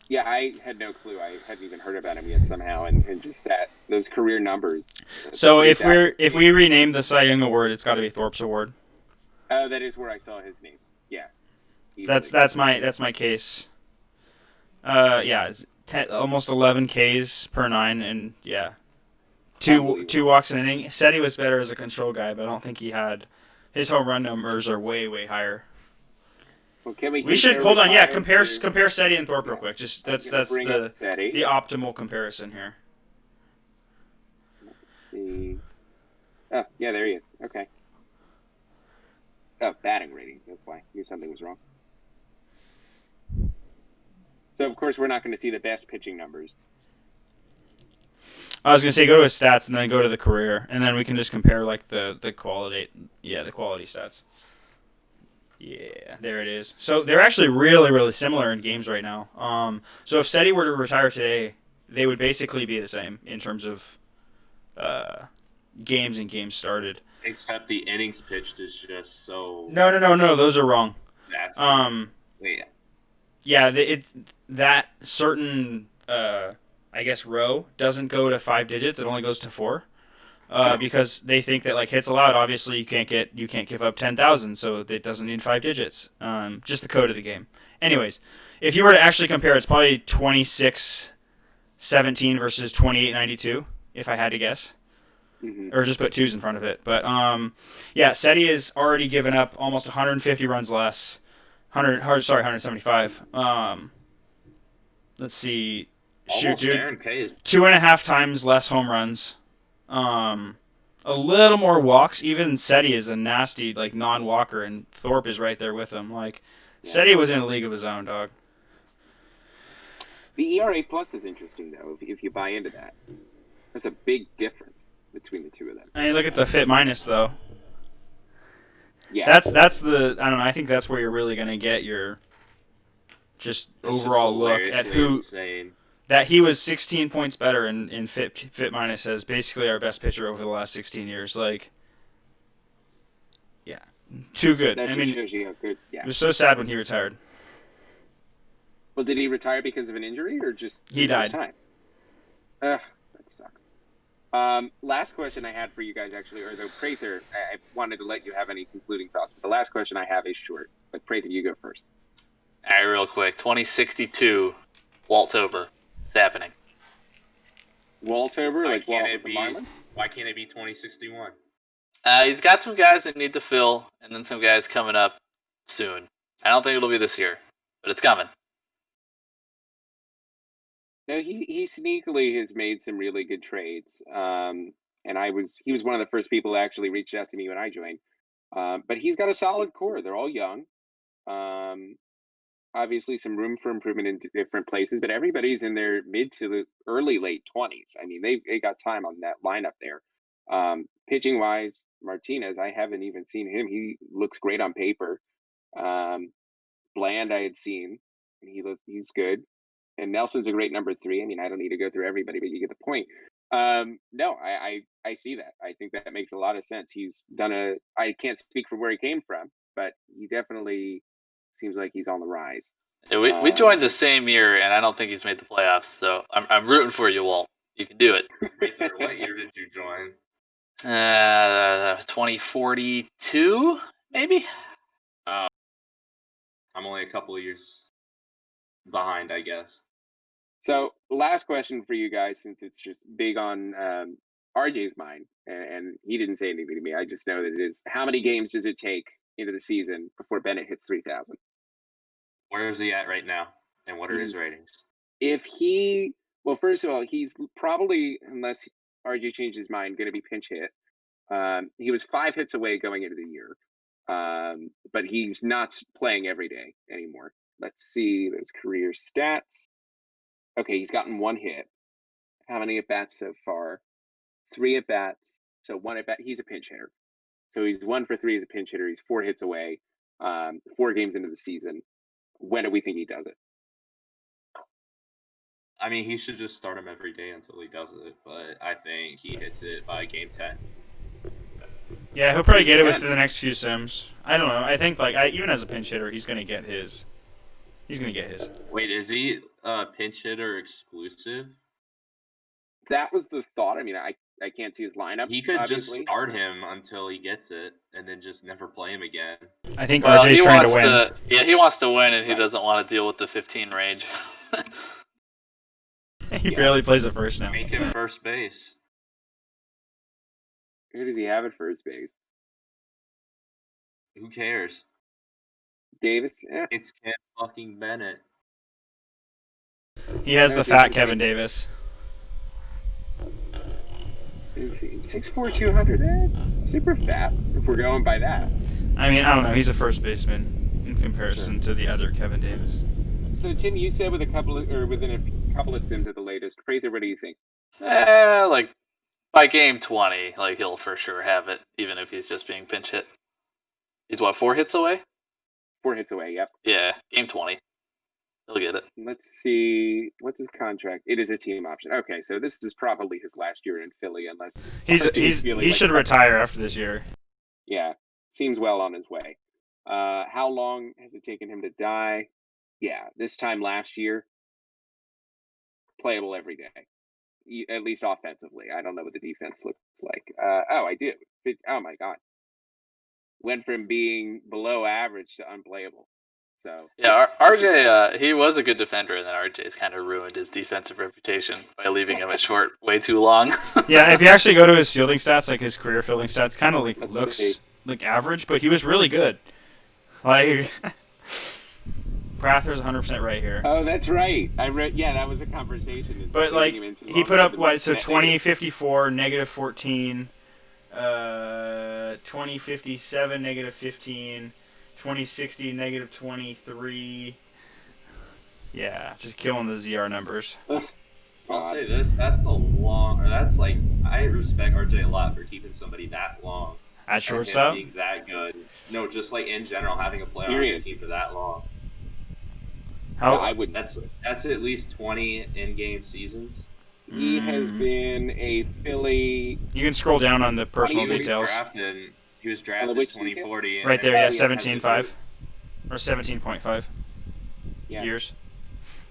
Yeah, I had no clue. I hadn't even heard about him yet somehow, and just those career numbers. So if we rename the Cy Young Award, it's got to be Thorpe's Award. Oh, that is where I saw his name. Yeah, That's my case. It's almost 11 Ks per 9, and yeah, two walks an inning. Said he was better as a control guy, but I don't think he had. His home run numbers are way higher. Well, can we should hold on. Yeah, compare Seti and Thorpe real quick. Just that's the optimal comparison here. Let's see. Oh yeah, there he is. Okay. Oh, batting ratings. That's why I knew something was wrong. So of course we're not going to see the best pitching numbers. I was gonna say go to his stats and then go to the career, and then we can just compare like the quality. Yeah, the quality stats. Yeah, there it is. So they're actually really, really similar in games right now. So if Seti were to retire today, they would basically be the same in terms of games and games started. Except the innings pitched is just so. No. Those are wrong. Wait. Yeah, it's that certain I guess row doesn't go to 5 digits. It only goes to 4. Because they think that like hits allowed, obviously you can't give up 10,000, so it doesn't need 5 digits. Just the code of the game. Anyways, if you were to actually compare, it's probably 26-17 versus 28-92, if I had to guess. Mm-hmm. Or just put 2s in front of it. But Seti has already given up almost 150 runs less. 175. Let's see. Almost Shoot, Aaron K is 2.5 times less home runs. A little more walks. Even Seti is a nasty like non-walker, and Thorpe is right there with him. Like Seti was in a league of his own, dog. The ERA plus is interesting though. If you buy into that, that's a big difference between the two of them. I mean, look at the fit minus though. Yeah, that's the I don't know. I think that's where you're really gonna get your just overall look at who. Insane. That he was 16 points better in fit minus as basically our best pitcher over the last 16 years. Like, yeah, too good. that I just mean, shows you how good. Yeah. it was so sad when he retired. Well, did he retire because of an injury or just He died. Time? Ugh, that sucks. Last question I had for you guys actually, or though Prather, I wanted to let you have any concluding thoughts. But the last question I have is short. But Prather, you go first. All right, real quick. 2062, Waltober. It's happening. Waltober, like Walt with the Marlins? Why can't it be 2061? He's got some guys that need to fill, and then some guys coming up soon. I don't think it'll be this year, but it's coming. No, he sneakily has made some really good trades. And he was one of the first people that actually reached out to me when I joined. But he's got a solid core. They're all young. Obviously some room for improvement in different places, but everybody's in their mid to the early late 20s. I mean, they got time on that lineup there. Pitching wise, Martinez, I haven't even seen him. He looks great on paper. Bland I had seen, and he's good. And Nelson's a great number 3. I mean, I don't need to go through everybody, but you get the point. No, I see that. I think that makes a lot of sense. He's done I can't speak for where he came from, but he definitely seems like he's on the rise. Yeah, we joined the same year, and I don't think he's made the playoffs. So I'm rooting for you, Walt. You can do it. What year did you join? 2042, maybe. I'm only a couple of years behind, I guess. So last question for you guys, since it's just big on RJ's mind, and he didn't say anything to me. I just know that it is. How many games does it take into the season before Bennett hits 3,000? Where is he at right now, and what are his ratings? Well, first of all, he's probably, unless RJ changed his mind, going to be pinch hit. He was 5 hits away going into the year, but he's not playing every day anymore. Let's see those career stats. Okay, he's gotten 1 hit. How many at bats so far? 3 at bats. So 1 at bat. He's a pinch hitter. So he's 1 for 3 as a pinch hitter. He's 4 hits away. 4 games into the season. When do we think he does it? I mean, he should just start him every day until he does it, but I think he hits it by game 10. Yeah, he'll probably get it within the next few sims. I don't know. I think even as a pinch hitter, he's gonna get his. He's gonna get his. Wait, is he pinch hitter exclusive? That was the thought. I mean, I can't see his lineup. He could obviously. just start him until he gets it, and then just never play him again. I think Well, RJ's he trying wants to win. Yeah, he wants to win, and he Right. doesn't want to deal with the 15 range. He barely plays at first now. Make him first base. Who does he have at first base? Who cares? Davis. Yeah. It's Ken fucking Bennett. He has No, the it's fat interesting. Kevin Davis. 6'4", 200. Super fat. If we're going by that. I mean, I don't know. He's a first baseman in comparison to the other Kevin Davis. So Tim, you said within a couple of sims at the latest. Prather, what do you think? Like by game 20, like he'll for sure have it, even if he's just being pinch hit. He's what, 4 hits away? 4 hits away. Yep. Yeah, game 20. He'll get it. Let's see. What's his contract? It is a team option. Okay, so this is probably his last year in Philly, unless He should retire after this year. Yeah, seems well on his way. How long has it taken him to die? Yeah, this time last year, playable every day, at least offensively. I don't know what the defense looks like. I do. Oh my god, went from being below average to unplayable. So yeah, RJ, he was a good defender, and then RJ's kind of ruined his defensive reputation by leaving him at short way too long. Yeah, if you actually go to his fielding stats, like his career fielding stats, kind of like Let's looks see. like average, but he was really good. Like Prather's 100% right here. Oh, that's right. I read. Yeah, that was a conversation. But like he put up what? So 2054, -14, 2057, -15, 2060, -23. Yeah, just killing the ZR numbers. I'll say this: that's a long. Or that's like I respect RJ a lot for keeping somebody that long. At and shortstop. him being that good. No, just like in general, having a player on your Period. team for that long. How I would. That's at least 20 in-game seasons. He has been a Philly. You can scroll down on the personal He was details. He was drafted which 2040. Right there, Oh, yeah, yeah, 17.5 or 17.5 Yeah. years.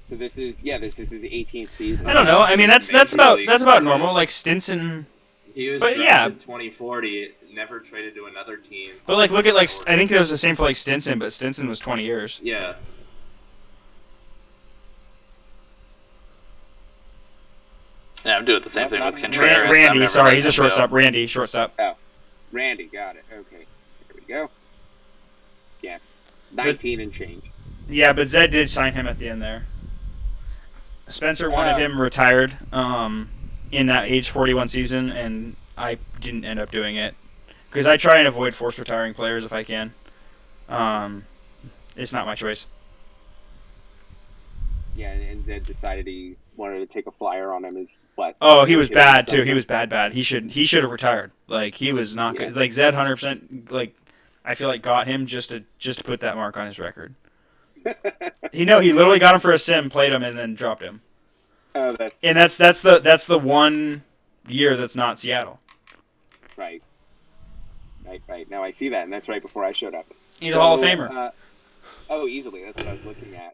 So this is his 18th season. I don't know. I mean, that's about normal. Like Stinson. He was But drafted yeah. 2040, never traded to another team. But like, look at like I think it was the same for like Stinson, but Stinson was 20 years. Yeah. Yeah, I'm doing the same thing with Randy, Contreras. I've Randy, never sorry, let he's a him go. shortstop. Randy, shortstop. Randy, got it. Okay, here we go. Yeah, 19 and change. Yeah, but Zed did sign him at the end there. Spencer wanted him retired in that age 41 season, and I didn't end up doing it because I try and avoid forced retiring players if I can. It's not my choice. Yeah, and Zed decided he wanted to take a flyer on him. Is what? Oh, he was bad too. He was bad. He should have retired. Like he was not good. Like Zed 100%. Like I feel like got him just to put that mark on his record. He literally got him for a sim, played him, and then dropped him. Oh, that's the one year that's not Seattle. Right. Now I see that, and that's right before I showed up. He's a Hall of Famer. Easily. That's what I was looking at.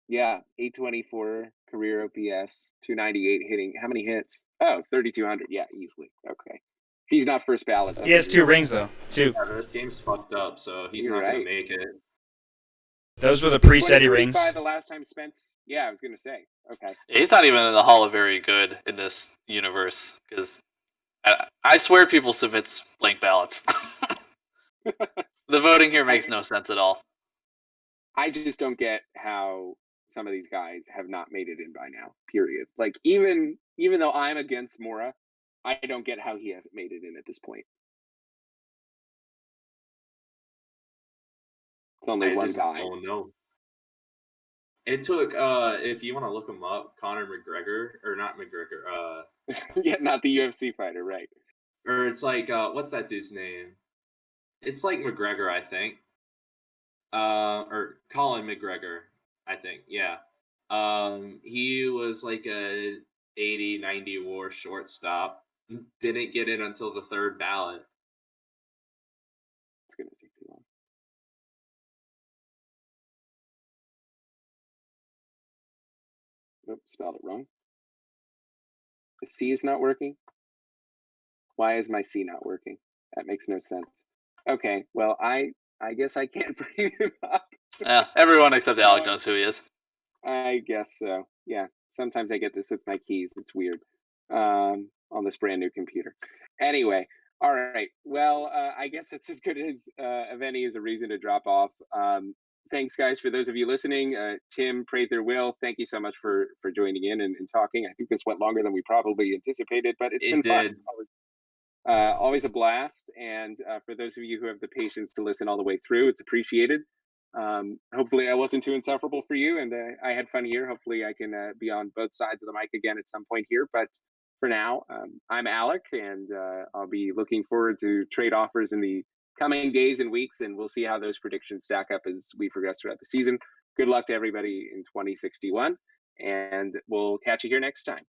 Yeah, 824 career OPS, 298 hitting. How many hits? Oh, 3,200. Yeah, easily. Okay. If he's not first ballot. He has 2 rings though. 2. Yeah, this game's fucked up, so he's You're not going right. to make it. Those were the pre-SETI rings. The last time Spence. Yeah, I was gonna say. Okay. He's not even in the Hall of Very Good in this universe because I swear people submit blank ballots. The voting here makes no sense at all. I just don't get how some of these guys have not made it in by now. Period. Like even though I'm against Mora, I don't get how he hasn't made it in at this point. It's only one guy. Oh no. It took if you want to look him up, Conor McGregor or not McGregor, Yeah, not the UFC fighter, right? or it's like what's that dude's name? It's like McGregor, I think. Or Colin McGregor, I think. Yeah. He was like a 80-90 WAR shortstop. Didn't get in until the third ballot. Oops, spelled it wrong. The C is not working. Why is my C not working? That makes no sense. Okay, well, I guess I can't bring him up. Yeah, everyone except Alec Um, knows who he is. I guess so. Yeah, sometimes I get this with my keys. It's weird on this brand new computer. Anyway, all right. Well, I guess it's as good as of any as a reason to drop off. Thanks, guys, for those of you listening. Tim, Prather, Will, thank you so much for joining in and talking. I think this went longer than we probably anticipated, but it's It been fun. did. Always a blast. And for those of you who have the patience to listen all the way through, it's appreciated. Hopefully I wasn't too insufferable for you, and I had fun here. Hopefully I can be on both sides of the mic again at some point here. But for now, I'm Alec, and I'll be looking forward to trade offers in the coming days and weeks, and we'll see how those predictions stack up as we progress throughout the season. Good luck to everybody in 2061, and we'll catch you here next time.